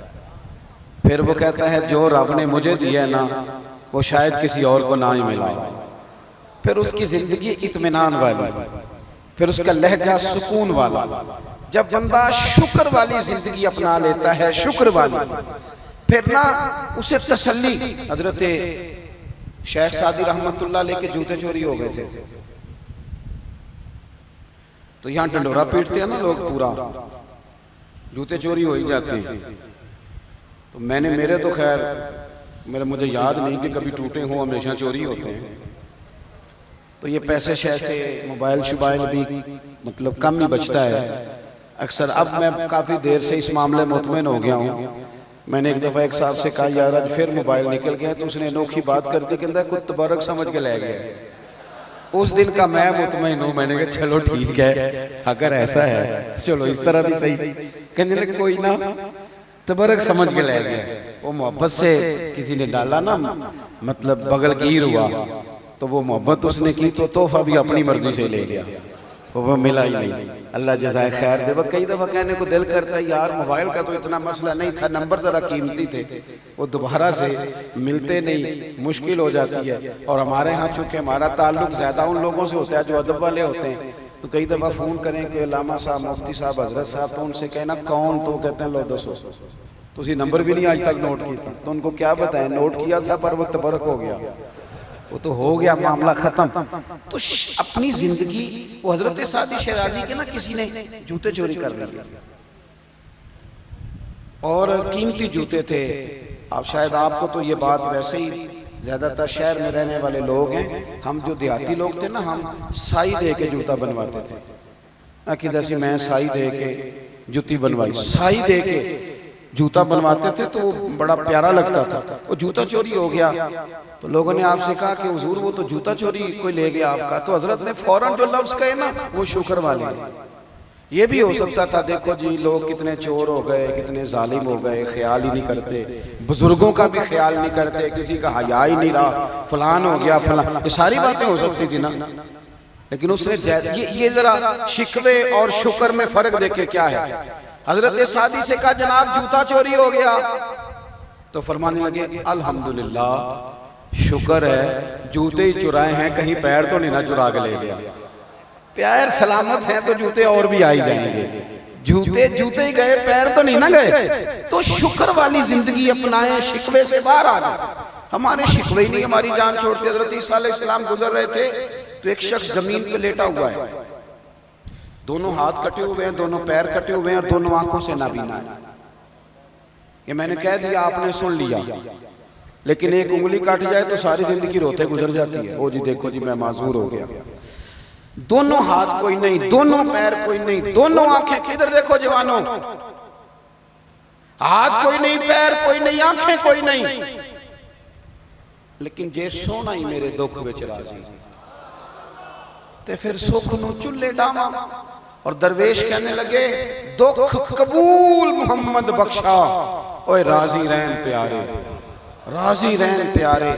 پھر وہ کہتا ہے جو رب نے مجھے دیا ہے نا وہ شاید کسی اور کو نہ ہی ملا. پھر اس کی زندگی اطمینان والی, پھر اس کا لہجہ سکون والا. جب بندہ شکر والی زندگی اپنا لیتا ہے, شکر والی, پھر نہ اسے تسلی. حضرت شیخ سعدی رحمت اللہ علیہ کے جوتے چوری ہو گئے تھے, تو یہاں ڈنڈورا پیٹتے ہیں نا لوگ, پورا جوتے چوری ہو ہی جاتے ہیں. تو میں نے, میرے تو خیر مجھے یاد نہیں کہ کبھی ٹوٹے ہوں, ہمیشہ چوری ہوتے ہیں. تو یہ پیسے شیسے, موبائل شبائل بھی مطلب کم ہی بچتا ہے اکثر. اب میں کافی دیر سے اس معاملے مطمئن ہو گیا ہوں. میں نے ایک دفعہ ایک صاحب سے کہا یار آج پھر موبائل نکل گیا, تو اس نے انوکھی بات کر دی کہ کچھ تبرک سمجھ کے لے گیا. اس دن کا میں مطمئن ہوں, میں نے کہا چلو ٹھیک ہے اگر ایسا ہے چلو اس طرح بھی صحیح. کہنے لگے کوئی نہ, تبرک سمجھ کے لے گیا. وہ محبت سے کسی نے ڈالا نا, مطلب بغل گیر ہوا, تو وہ محبت اس نے کی تو تحفہ بھی اپنی مرضی سے لے گیا, وہ ملا ہی نہیں. اللہ جزائے خیر دے. کئی دفعہ کہنے کو دل کرتا ہے یار موبائل کا تو اتنا مسئلہ نہیں تھا, نمبر ذرا قیمتی تھے, وہ دوبارہ سے ملتے نہیں, مشکل ہو جاتی ہے. اور ہمارے ہاں چونکہ ہمارا تعلق زیادہ ان لوگوں سے ہوتا ہے جو ادب والے ہوتے ہیں, تو کئی دفعہ فون کریں کہ علامہ صاحب, مفتی صاحب, حضرت صاحب, تو ان سے کہنا کون, تو کہتے ہیں لو دسو, تو اسی نمبر بھی نہیں آج تک نوٹ کیا. تو ان کو کیا بتائیں, نوٹ کیا تھا پر وہ تبرک ہو گیا, وہ تو ہو گیا معاملہ ختم. تو اپنی زندگی, وہ حضرت سعدی شیرازی کے نا کسی نے جوتے چوری کر لیے, اور قیمتی جوتے تھے. اب شاید آپ کو تو یہ بات ویسے ہی، زیادہ تر شہر میں رہنے والے لوگ ہیں، ہم جو دیہاتی لوگ تھے نا، ہم سائی دے کے جوتا بنواتے تھے. عقیدہ سی میں سائی دے کے جوتی بنوائی، سائی دے کے جوتا بنواتے تھے تو بڑا پیارا لگتا تھا. وہ جوتا چوری ہو گیا تو لوگوں نے آپ سے کہا کہ حضور وہ تو جوتا چوری کوئی لے گیا آپ کا. تو حضرت نے فوراً جو لفظ کہے نا، وہ شکر والے. یہ بھی ہو سکتا تھا دیکھو جی لوگ کتنے چور ہو گئے، کتنے ظالم ہو گئے، خیال ہی نہیں کرتے، بزرگوں کا بھی خیال نہیں کرتے، کسی کا حیا ہی نہیں رہا، فلان ہو گیا فلان، یہ ساری باتیں ہو سکتی تھی نا. لیکن اس نے یہ ذرا شکوے اور شکر میں فرق دیکھے کیا ہے. حضرت سعدی سے کہا جناب جوتا چوری ہو گیا، تو فرمانے لگے الحمدللہ شکر ہے جوتے ہی چرائے ہیں، کہیں پیر تو نہیں نہ چرا کے لے گیا. پیر سلامت ہیں تو جوتے اور بھی آئی جائیں گے. جوتے ہی گئے، پیر تو نہیں نہ گئے. تو شکر والی زندگی اپنائیں، شکوے سے باہر آ گئے. ہمارے شکوے ہی نہیں ہماری جان چھوڑتے. حضرت عیسیٰ علیہ السلام گزر رہے تھے تو ایک شخص زمین پہ لیٹا ہوا ہے، دونوں ہاتھ کٹے ہوئے ہیں، دونوں پیر کٹے ہوئے ہیں، اور دونوں آنکھوں سے نابینا ہے. یہ میں نے کہہ دیا، آپ نے سن لیا. لیکن ایک انگلی کاٹ جائے تو ساری زندگی روتے گزر جاتی ہے. او جی دیکھو جی میں معذور ہو گیا. دونوں ہاتھ کوئی نہیں، دونوں پیر کوئی نہیں، دونوں آنکھیں، کدھر دیکھو جوانوں، ہاتھ کوئی نہیں، پیر کوئی نہیں، آنکھیں کوئی نہیں. لیکن جے سونا ہی میرے دکھ وچ راضی تے پھر سکھ نو چلے ڈاواں. اور درویش کہنے لگے دکھ قبول محمد بخشا، اوے راضی رہن پیارے، راضی رہن پیارے.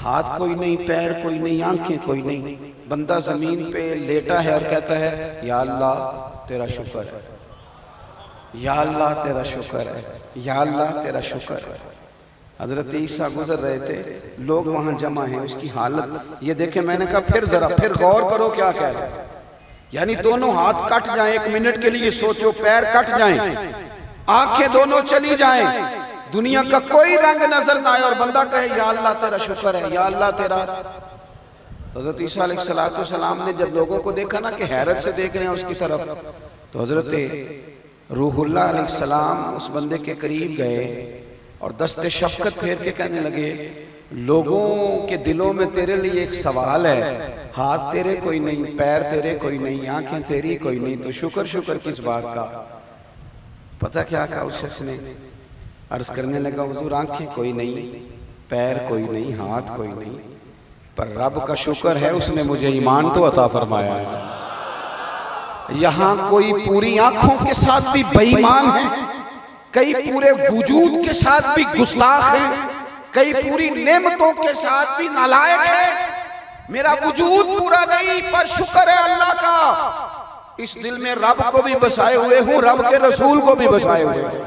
ہاتھ کوئی نہیں، پیر کوئی نہیں، آنکھیں کوئی نہیں. بندہ زمین پہ لیٹا ہے اور کہتا ہے یا اللہ تیرا شکر ہے، یا اللہ تیرا شکر ہے، یا اللہ تیرا شکر ہے. حضرت عیسیٰ گزر رہے تھے، لوگ وہاں جمع ہیں، اس کی حالت یہ دیکھیں. میں نے کہا پھر غور کرو کیا کہہ رہے ہیں. یعنی دونوں ہاتھ کٹ جائیں، ایک منٹ کے لیے سوچو، پیر کٹ جائیں، آنکھیں دونوں چلی جائیں، دنیا کا کوئی رنگ نظر نہ آئے، اور بندہ کہے یا اللہ تیرا شکر ہے، یا اللہ تیرا. حضرت عیسیٰ علیہ السلام نے جب لوگوں کو دیکھا نا کہ حیرت سے دیکھ رہے ہیں اس کی طرف، تو حضرت روح اللہ علیہ السلام اس بندے کے قریب گئے اور دست شفقت پھیر کے کہنے لگے لوگوں کے دلوں میں تیرے لیے ایک سوال ہے. ہاتھ تیرے کوئی نہیں، پیر تیرے کوئی نہیں، آنکھیں تیری کوئی نہیں، تو شکر کس بات کا. پتہ کیا کہا اس شخص نے؟ عرض کرنے لگا حضور آنکھیں کوئی نہیں، پیر کوئی نہیں، ہاتھ کوئی نہیں، پر رب کا شکر ہے اس نے مجھے ایمان تو عطا فرمایا ہے. یہاں کوئی پوری آنکھوں کے ساتھ بھی بے ایمان ہے، کئی پورے وجود کے ساتھ بھی گستاخ ہیں، کئی پوری نعمتوں کے ساتھ بھی نالائق ہے. میرا وجود پورا نہیں پر شکر ہے اللہ کا، اس دل میں رب کو بھی بسائے ہوئے ہوں، رب کے رسول کو بھی بسائے ہوئے ہوں.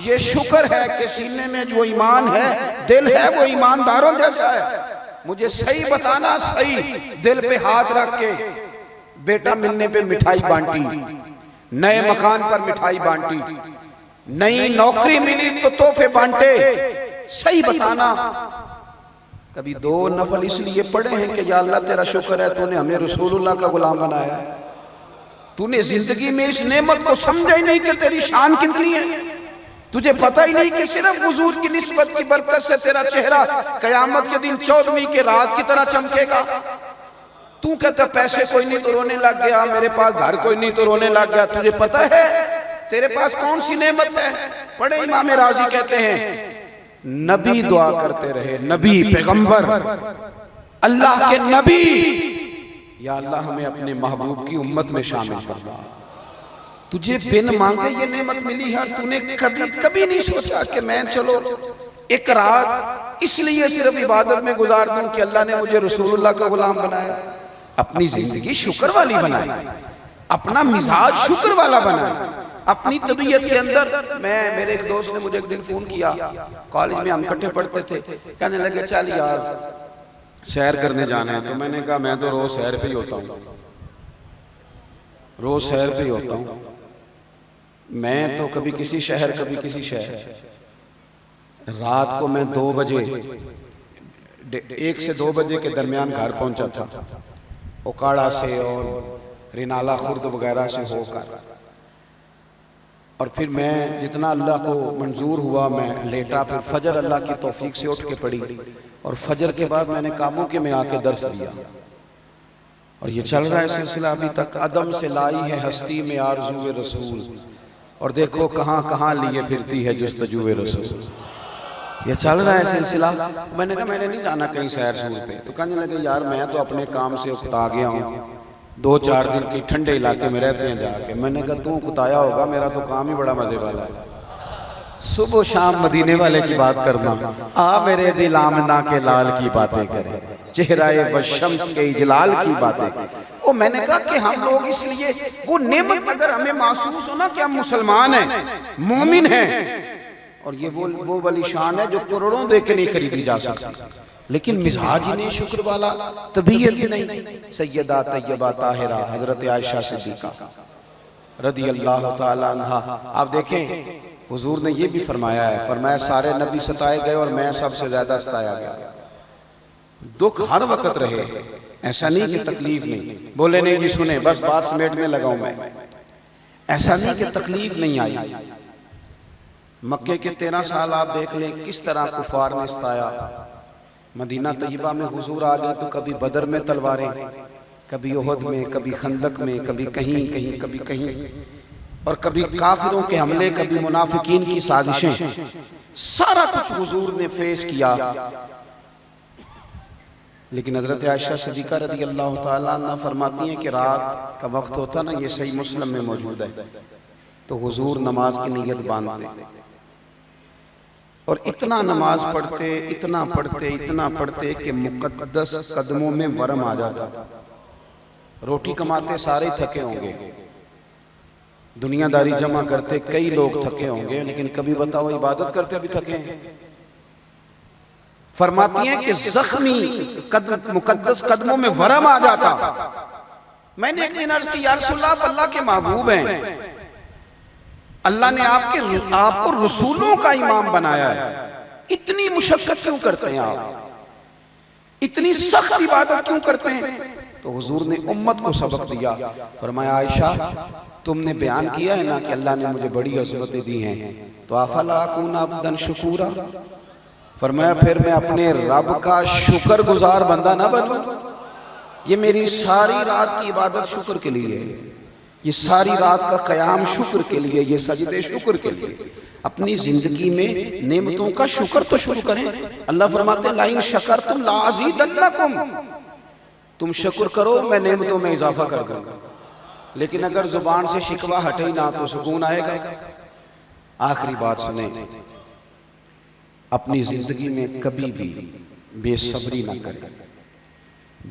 یہ شکر ہے کہ سینے میں جو ایمان ہے، دل ہے وہ ایمانداروں جیسا ہے. مجھے صحیح بتانا، صحیح دل پہ ہاتھ رکھ کے بیٹا ملنے پہ مٹھائی بانٹی، نئے مکان پر مٹھائی بانٹی، نئی نوکری ملی تو تحفے بانٹے. صحیح بتانا کبھی 2 نفل اس لیے پڑھے ہیں کہ یا اللہ تیرا شکر ہے تو نے ہمیں رسول اللہ کا غلام بنایا ہے. تو نے زندگی میں اس نعمت کو سمجھا ہی نہیں کہ تیری شان کتنی ہے. تجھے پتہ ہی نہیں کہ صرف حضور کی نسبت کی برکت سے تیرا چہرہ قیامت کے دن 14ویں کے رات کی طرح چمکے گا. تو کہتا پیسے کوئی نہیں تو رونے لگ گیا، میرے پاس گھر کوئی نہیں تو رونے لگ گیا. تجھے پتہ ہے تیرے پاس کون سی نعمت ہے؟ پڑھے امام راضی کہتے ہیں نبی دعا کرتے رہے، نبی پیغمبر اللہ کے نبی، یا اللہ ہمیں اپنے محبوب کی امت میں شامل فرما. تجھے بن مانگے یہ نعمت ملی ہے، تو نے کبھی نہیں سوچا کہ میں چلو ایک رات اس لیے صرف عبادت میں گزار دوں کہ اللہ نے مجھے رسول اللہ کا غلام بنایا. اپنی زندگی شکر والی بنائی، اپنا مزاج شکر والا بنائی. اپنی طبیعت کے اندر میرے ایک دوست نے مجھے ایک دن فون کیا، کالج میں ہم اکٹھے پڑھتے تھے، کہنے لگے چل یار سیر کرنے جانا ہے. تو میں نے کہا میں تو روز سیر پہ ہی ہوتا ہوں، روز سیر پہ ہی ہوتا ہوں. میں تو کبھی کسی شہر کبھی کسی شہر. رات کو میں 2 بجے 1 سے 2 بجے کے درمیان گھر پہنچا تھا، اوکاڑا سے اور رینالہ خرد وغیرہ سے ہو کر. اور پھر میں جتنا اللہ کو منظور ہوا میں لیٹا، پھر فجر اللہ کی توفیق سے اٹھ کے پڑھی، اور فجر کے بعد میں نے کاموں کے میں آ کے درس دیا، اور یہ چل رہا ہے سلسلہ ابھی تک۔ عدم سے لائی ہے ہستی میں آرزو رسول، اور دیکھو کہاں کہاں لیے پھرتی ہے جستجو رسول۔ یہ چل رہا ہے سلسلہ۔ میں نے کہا میں نے نہیں جانا کہیں سیر سور پہ، تو کہنے لگے یار میں تو اپنے کام سے اکتا گیا ہوں، 2-4 دن کی ٹھنڈے علاقے میں رہتے ہیں جا کے۔ میں نے کہا تو اکتایا ہوگا، میرا تو کام ہی بڑا مزے والا ہے، صبح و شام مدینے والے کی بات کرنا، آ میرے دل آمنہ کے لال کی باتیں کرے، چہرہ والشمس کے اجلال کی باتیں کرے۔ اور میں نے کہا کہ ہم لوگ اس لیے وہ نعمت اگر ہمیں محسوس ہونا کہ ہم مسلمان ہیں، مومن ہیں، اور یہ وہ والی شان ہے جو کروڑوں دے کے نہیں خریدی جا سکتی، لیکن مزاج ہی نہیں شکر والا، طبیعت ہی نہیں۔ سیدہ طیبہ طاہرہ حضرت عائشہ صدیقہ رضی اللہ تعالیٰ عنہ، آپ دیکھیں حضور نے یہ بھی فرمایا ہے، فرمایا سارے نبی ستائے گئے اور میں سب سے زیادہ ستایا گیا۔ دکھ ہر وقت رہے، ایسا نہیں کہ تکلیف نہیں، بولے نہیں جی سنیں بس بات سمیٹنے لگا ہوں میں، ایسا نہیں کہ تکلیف نہیں آئی۔ مکے کے 13 سال آپ دیکھ لیں کس طرح کفار نے ستایا۔ مدینہ طیبہ میں حضور آ گئے تو کبھی بدر میں تلواریں، کبھی احد میں، کبھی خندق میں، کبھی کہیں کہیں کبھی کہیں، اور کبھی کافروں کے حملے، کبھی منافقین کی سازشیں، سارا کچھ حضور نے فیس کیا۔ لیکن حضرت عائشہ صدیقہ رضی اللہ تعالیٰ عنہ فرماتی ہیں کہ رات کا وقت ہوتا نا، یہ صحیح مسلم میں موجود ہے، تو حضور نماز کی نیت باندھتے اور اتنا نماز پڑھتے، اتنا پڑھتے، اتنا پڑھتے کہ مقدس قدموں میں ورم آ جاتا۔ روٹی کماتے سارے تھکے ہوں گے، دنیا داری جمع کرتے کئی لوگ تھکے ہوں گے، لیکن کبھی بتاؤ عبادت کرتے بھی تھکے ہیں۔ فرماتی ہیں کہ زخمی مقدس قدموں میں ورم آ جاتا۔ میں نے ایک دن عرض کی یا رسول اللہ، اللہ کے محبوب ہیں، اللہ نے آپ کو رسولوں کا امام بنایا ہے، اتنی مشقت کیوں کرتے ہیں آپ، اتنی سخت عبادت کیوں کرتے ہیں؟ تو حضور نے امت کو سبق دیا، فرمایا عائشہ تم نے بیان کیا ہے نا کہ اللہ نے مجھے بڑی عظمتیں دی ہیں، تو افلا اکون عبدا شکورا، فرمایا پھر میں اپنے رب کا شکر گزار بندہ نہ بنوں؟ یہ میری ساری رات کی عبادت شکر کے لیے، یہ ساری رات کا قیام شکر کے لیے، یہ سجدے شکر کے لیے۔ اپنی زندگی میں نعمتوں کا شکر تو شروع کریں۔ اللہ فرماتے ہیں لَئِن شَكَرْتُمْ لَأَزِيدَنَّكُمْ، تم شکر کرو میں نعمتوں میں اضافہ کر دوں گا۔ لیکن اگر زبان سے شکوہ ہٹے نہ تو سکون آئے گا۔ آخری بات سنیں، اپنی زندگی میں کبھی بھی بے صبری نہ کریں۔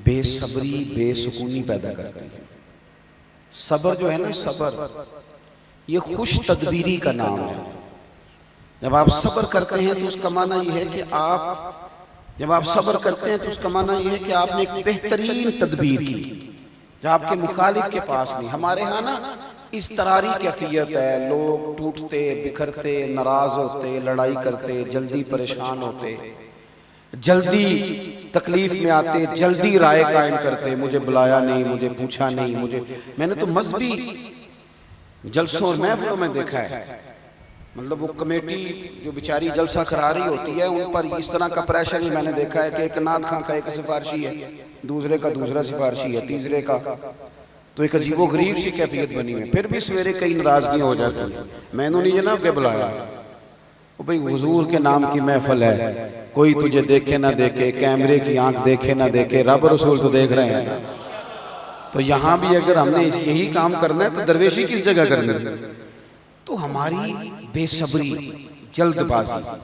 بے صبری بے سکونی پیدا کرتی ہے۔ صبر جو ہے نا، صبر یہ خوش تدبیری کا نام ہے۔ جب آپ صبر کرتے ہیں تو اس کا معنی یہ ہے کہ جب آپ صبر کرتے ہیں تو اس کا معنی یہ ہے کہ آپ نے ایک بہترین تدبیر کی جو آپ کے مخالف کے پاس نہیں۔ ہمارے ہاں نا اضطراری کیفیت ہے، لوگ ٹوٹتے، بکھرتے، ناراض ہوتے، لڑائی کرتے، جلدی پریشان ہوتے، جلدی تکلیف میں آتے، جلدی رائے قائم کرتے، مجھے بلایا نہیں، مجھے پوچھا نہیں، میں نے تو مذہبی جلسوں اور محفلوں میں دیکھا ہے، مطلب وہ کمیٹی جو بیچاری جلسہ کرا رہی ہوتی ہے ان پر اس طرح کا پریشر بھی میں نے دیکھا ہے کہ ایک نعت خواں کا ایک سفارشی ہے، دوسرے کا دوسرا سفارشی ہے، تیسرے کا، تو ایک عجیب و غریب سی کیفیت بنی ہوئی۔ پھر بھی سویرے کئی ناراضگیاں ہو جاتی ہیں، میں نے نہیں جناب کے بلایا، وہ بھئی حضور کے نام کی محفل ہے، کوئی تجھے دیکھے نہ دیکھے، کیمرے کی آنکھ دیکھے نہ دیکھے، رب رسول تو دیکھ رہے ہیں، تو یہاں بھی اگر ہم نے یہی کام کرنا ہے تو درویشی کس جگہ کرنی ہے؟ تو ہماری بے صبری، جلد بازی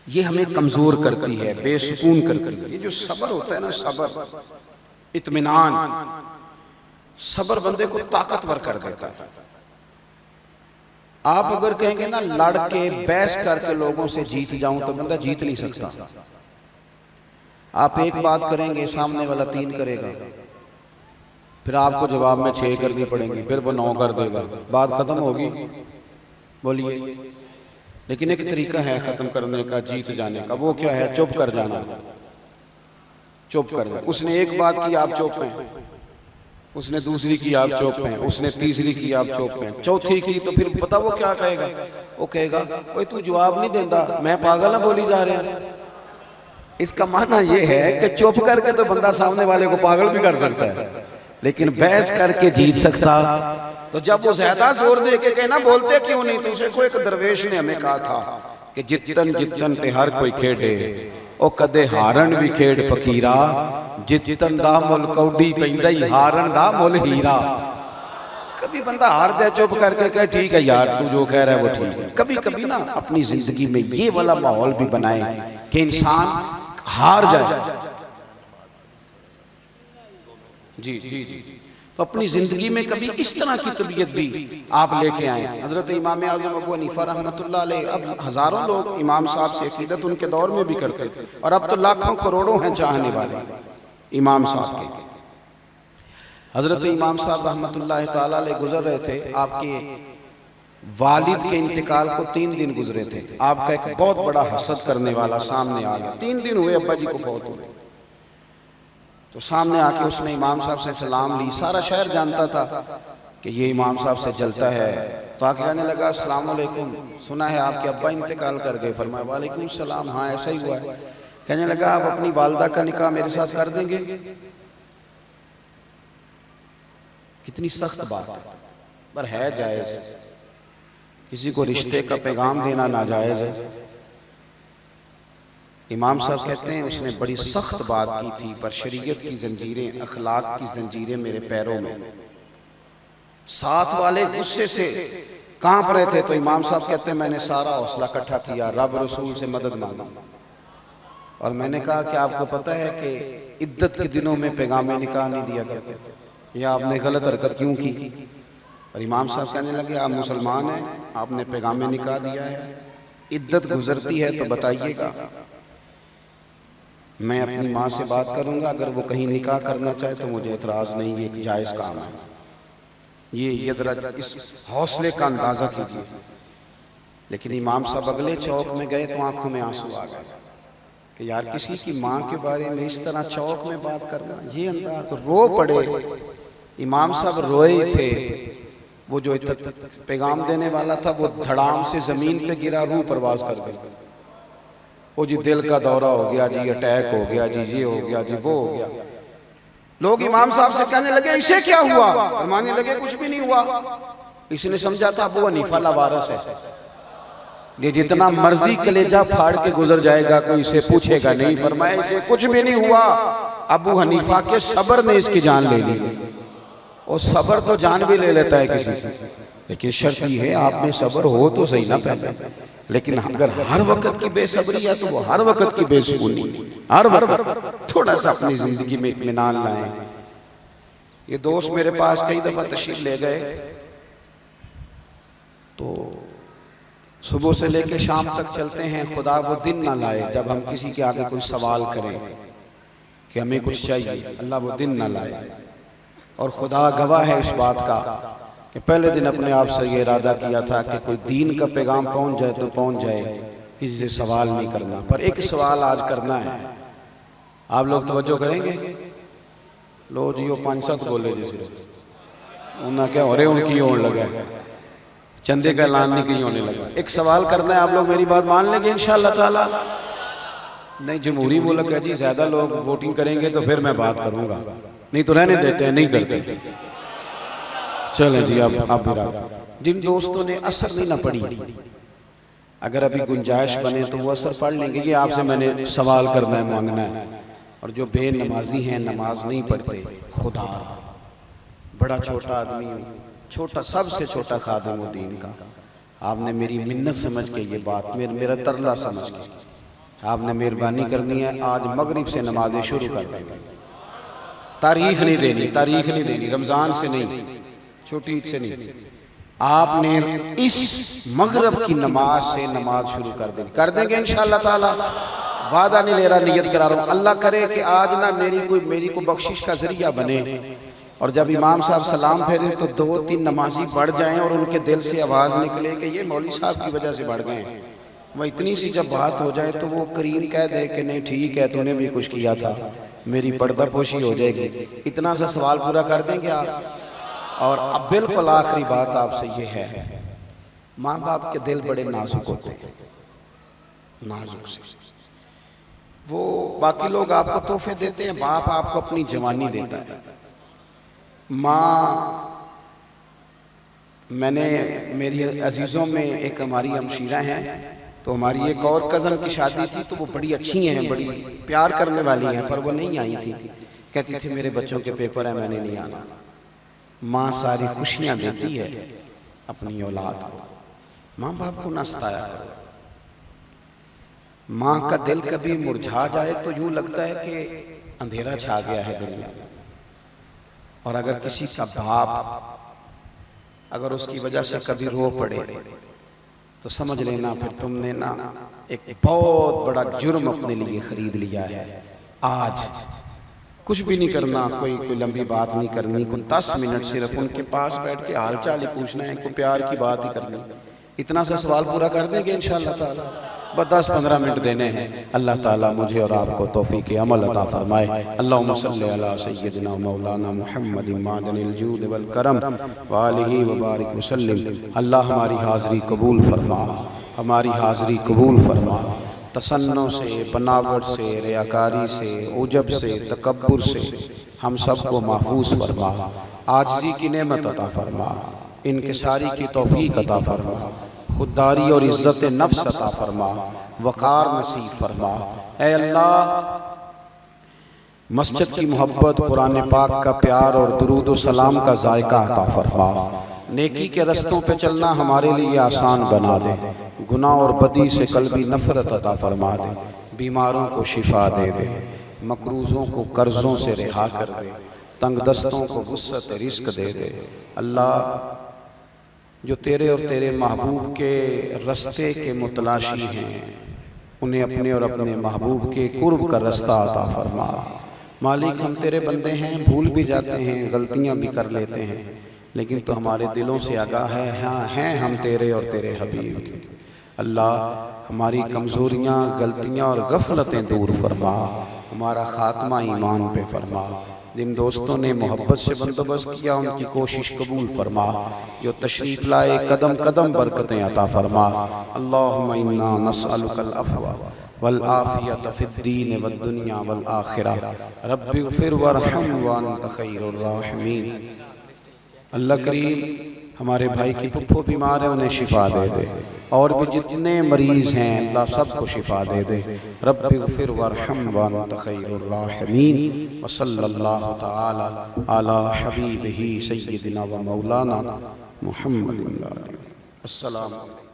یہ ہمیں کمزور کرتی ہے، بے سکون کرتی ہے۔ یہ جو صبر ہوتا ہے نا، صبر، اطمینان، صبر بندے کو طاقتور کر دیتا ہے۔ آپ اگر کہیں گے نا لڑ کے بحث کر کے لوگوں سے جیت جاؤں تو بندہ جیت نہیں سکتا۔ آپ ایک بات کریں گے سامنے والا 3 کرے گا، پھر آپ کو جواب میں 6 کرنی پڑیں گی، پھر وہ 9 کر دے گا، بات ختم ہوگی، بولیے۔ لیکن ایک طریقہ ہے ختم کرنے کا، جیت جانے کا، وہ کیا ہے؟ چپ کر جانا، چپ کر جانا۔ اس نے ایک بات کی، آپ چپ ہیں، اس نے دوسری کی آپ چوپ ہیں، اس نے تیسری کی آپ چوپ ہیں، چوتھی کی تو پھر پتا وہ کیا کہے گا؟ وہ کہے گا اوے تو جواب نہیں دینا، میں پاگل نہ بولی جا رہے ہیں۔ اس کا معنی یہ ہے کہ چپ کر کے تو بندہ سامنے والے کو پاگل بھی کر سکتا ہے، لیکن بحث کر کے جیت سکتا۔ تو جب وہ زیادہ زور دے کے کہنا بولتے کیوں نہیں، تو اسے کوئی ایک درویش نے ہمیں کہا تھا کہ جتن جتن تے ہر کوئی کھیڑے او کدے ہارن بھی کھیڑ فقیرہ، جتن دا مل کوڈی پیندائی ہارن دا مل ہیرا۔ کبھی بندہ ہار دے چپ کر کے کہے ٹھیک ہے یار تو جو کہہ رہا ہے وہ ٹھیک ہے۔ کبھی کبھی نا اپنی زندگی میں یہ والا ماحول بھی بنائیں کہ انسان ہار جائے۔ جی جی جی تو اپنی زندگی میں کبھی اس طرح کی طبیعت بھی آپ لے کے آئیں۔ حضرت امام اعظم ابو حنیفہ رحمۃ اللہ علیہ، اب ہزاروں لوگ امام صاحب سے عقیدت ان کے دور میں بھی کرتے تھے، اور اب تو لاکھوں کروڑوں ہیں چاہنے والے امام صاحب کے۔ حضرت امام صاحب رحمۃ اللہ تعالیٰ علیہ گزر رہے تھے، آپ کے والد کے انتقال کو 3 دن گزرے تھے۔ آپ کا ایک بہت بڑا حسد کرنے والا سامنے آ گیا، 3 دن ہوئے ابا جی کو فوت ہوئے، تو سامنے آ کے اس نے امام صاحب سے سلام لی۔ سارا شہر جانتا تھا کہ یہ امام صاحب سے جلتا ہے، تو آ کے کہنے لگا السلام علیکم، سنا ہے آپ کے ابا انتقال کر گئے۔ فرمایا وعلیکم السلام، ہاں ایسا ہی ہوا ہے۔ کہنے لگا آپ اپنی والدہ کا نکاح میرے ساتھ کر دیں گے؟ کتنی سخت بات ہے، پر ہے جائز، کسی کو رشتے کا پیغام دینا ناجائز ہے۔ امام صاحب کہتے ہیں اس نے بڑی سخت بات کی تھی، پر شریعت کی زنجیریں، اخلاق کی زنجیریں میرے پیروں میں۔ ساتھ والے غصے سے کانپ رہے تھے، تو امام صاحب کہتے ہیں میں نے سارا حوصلہ اکٹھا کیا، رب رسول سے مدد مانگی، اور میں نے کہا کہ آپ کو پتہ ہے کہ عدت کے دنوں میں پیغام نکاح نہیں دیا کرتے، یہ آپ نے غلط حرکت کیوں کی؟ اور امام صاحب کہنے لگے آپ مسلمان ہیں، آپ نے پیغام نکاح دیا ہے، عدت گزرتی ہے تو بتائیے گا، میں اپنی ماں سے بات کروں گا، اگر وہ کہیں نکاح کرنا چاہے تو مجھے اعتراض نہیں، یہ ایک جائز کام ہے۔ یہ ذرا اس حوصلے کا اندازہ کیجیے۔ لیکن امام صاحب اگلے چوک میں گئے تو آنکھوں میں آنسو آ گئے کہ یار کسی کی ماں کے بارے میں اس طرح چوک میں بات کرنا، یہ انداز، رو پڑے۔ امام صاحب روئے تھے، وہ جو پیغام دینے والا تھا وہ دھڑام سے زمین پہ گرا، روح پرواز کر گئی۔ وہ جی دل کا دورہ ہو گیا جی، اٹیک ہو گیا جی، یہ ہو گیا جی، وہ ہو گیا۔ لوگ امام صاحب سے کہنے لگے اسے کیا ہوا؟ فرمانے لگے کچھ بھی نہیں ہوا، اس نے سمجھا تھا ابو حنیفہ لاوارث ہے، یہ جتنا مرضی کلیجہ پھاڑ کے گزر جائے گا کوئی اسے پوچھے گا نہیں۔ فرمایا اسے کچھ بھی نہیں ہوا، ابو حنیفہ کے صبر نے اس کی جان لے لی۔ اور صبر تو جان بھی لے لیتا ہے کسی سے، لیکن شرط یہ ہے آپ میں صبر ہو تو صحیح نہ پہلے۔ لیکن اگر ہر وقت کی بے صبری ہے تو وہ ہر وقت کی بے سکونی، ہر وقت تھوڑا سا اپنی زندگی میں اطمینان لائیں۔ یہ دوست میرے پاس کئی دفعہ تشریف لے گئے، تو صبح سے لے کے شام تک چلتے ہیں، خدا وہ دن نہ لائے جب ہم کسی کے آگے کوئی سوال کریں کہ ہمیں کچھ چاہیے، اللہ وہ دن نہ لائے۔ اور خدا گواہ ہے اس بات کا کہ پہلے دن اپنے آپ سے یہ ارادہ کیا تھا کہ کوئی دین کا پیغام پہنچ جائے تو پہنچ جائے، کسی سے سوال نہیں کرنا۔ پر ایک سوال آج کرنا ہے، آپ لوگ توجہ کریں گے؟ لو جی وہ 5-7 بولے جی صرف، انہاں کیا ہو رہے ان کی ہون لگا ہے، چندے کا اعلان نہیں کہیں ہونے لگا۔ ایک سوال کرنا ہے، آپ لوگ میری بات مان لیں گے انشاءاللہ تعالی؟ نہیں، جمہوری ملک ہے جی، زیادہ لوگ ووٹنگ کریں گے تو پھر میں بات کروں گا، نہیں تو رہنے دیتے ہیں، نہیں کرتے۔ چلیں جی آپ میرا، جن دوستوں نے اثر نہیں نہ پڑھی، اگر ابھی گنجائش بنے تو وہ اثر پڑھ لیں گے، یہ آپ سے میں نے سوال کرنا ہے، مانگنا ہے۔ اور جو بے نمازی ہیں، نماز نہیں پڑھتے، خدا بڑا چھوٹا آدمی ہوں، چھوٹا، سب سے چھوٹا خادم و دین کا، آپ نے میری منت سمجھ کے یہ بات، میرا ترلا سمجھ کے آپ نے مہربانی کرنی ہے، آج مغرب سے نمازیں شروع کر دیں گے۔ تاریخ نہیں دینی، تاریخ نہیں دینی، رمضان سے نہیں، چھوٹی عید سے نہیں، آپ نے اس مغرب کی نماز سے نماز شروع کر دیں گے انشاءاللہ تعالی۔ وعدہ نہیں لے رہا، نیت کرا رہا ہوں، اللہ کرے کہ آج نہ میری کو بخشش کا ذریعہ بنے، اور جب امام صاحب سلام پھیرے تو 2-3 نمازی بڑھ جائیں اور ان کے دل سے آواز نکلے کہ یہ مولوی صاحب کی وجہ سے بڑھ گئے ہیں، وہ اتنی سی جب بات ہو جائے تو وہ کریم کہہ دے کہ نہیں ٹھیک ہے تو نے بھی کچھ کیا تھا، میری پردہ پوشی ہو جائے گی، اتنا سا سوال پورا کر دیں گے آپ؟ اور اب بالکل آخری بات آپ سے یہ ہے، ماں باپ کے دل بڑے نازک ہوتے ہیں، نازک سے وہ باقی لوگ آپ کو تحفے دیتے ہیں، باپ آپ کو اپنی جوانی دیتا ہے۔ ماں، میں نے میری عزیزوں میں ایک ہماری ہمشیرہ ہیں، تو ہماری ایک اور کزن کی شادی تھی تو وہ بڑی اچھی ہیں، بڑی پیار کرنے والی ہیں، پر وہ نہیں آئی تھی، کہتی تھی میرے بچوں کے پیپر ہیں میں نے نہیں آنا۔ ماں ساری خوشیاں دیتی ہے اپنی اولاد کو، ماں باپ کو نہ ستایا کرو۔ ماں کا دل کبھی مرجھا جائے تو یوں لگتا ہے کہ اندھیرا چھا گیا ہے دنیا میں، اور اگر کسی کا باپ اگر اس کی وجہ سے کبھی رو پڑے تو سمجھ لینا پھر تم نے نا ایک بہت بڑا جرم اپنے لیے خرید لیا ہے۔ آج کچھ بھی نہیں کرنا، کوئی لمبی بات نہیں کرنی، کوئی 10 منٹ صرف ان کے پاس بیٹھ کے حال چال ہی پوچھنا ہے، کوئی پیار کی بات ہی کرنی، اتنا سا سوال پورا کر دیں گے انشاءاللہ تعالی، بس 10-15 منٹ دینے ہیں۔ اللہ تعالیٰ مجھے اور آپ کو توفیق عمل عطا فرمائے۔ اللہم صلی علی سیدنا مولانا محمد معدن الجود والکرم وآلہ وبارک وسلم۔ اللہ ہماری حاضری قبول فرما، ہماری حاضری قبول فرما، تصنع سے، بناوٹ سے، ریاکاری سے، عجب سے، تکبر سے ہم سب کو محفوظ فرما، عاجزی کی نعمت عطا فرما، انکساری کی توفیق عطا فرما، خودداری اور عزت نفس عطا فرما، وقار نصیب فرما۔ اے اللہ، مسجد کی محبت، قرآن پاک کا پیار اور درود و سلام کا ذائقہ عطا فرما، نیکی کے رستوں پہ چلنا ہمارے لیے آسان بنا دے، گناہ اور بدی سے قلبی نفرت عطا فرما دے، بیماروں کو شفا دے دے، مقروضوں کو قرضوں سے رہا کر دے، تنگ دستوں کو وسعت رزق دے دے۔ اللہ، جو تیرے اور تیرے محبوب کے رستے کے متلاشی ہیں، انہیں اپنے اور اپنے محبوب کے قرب کا رستہ عطا فرما۔ مالک، ہم تیرے بندے ہیں، بھول بھی جاتے ہیں، غلطیاں بھی کر لیتے ہیں، لیکن تو ہمارے دلوں سے آگاہ ہے، ہاں ہیں ہم تیرے اور تیرے حبیب کے۔ اللہ، ہماری کمزوریاں، غلطیاں اور غفلتیں دور فرما، ہمارا خاتمہ ایمان پہ فرما۔ جن دوستوں نے محبت سے بندوبست کیا ان کی کوشش قبول فرما، جو تشریف لائے قدم قدم برکتیں عطا فرما۔ اللہم انا نسألک العفو والعافیۃ فی الدین والدنیا والآخرہ، رب اغفر وارحم وانت خیر الراحمین۔ اللہ کریم، ہمارے بھائی کی پھپھو بیمار ہے، انہیں شفا دے دے، اور بھی جتنے مریض ہیں اللہ سب کو شفا دے دے۔ رب اغفر وارحم وانت خیر الراحمین، وصلی اللہ تعالی علی حبیبہ سیدنا و مولانا محمد۔ السلام علیکم۔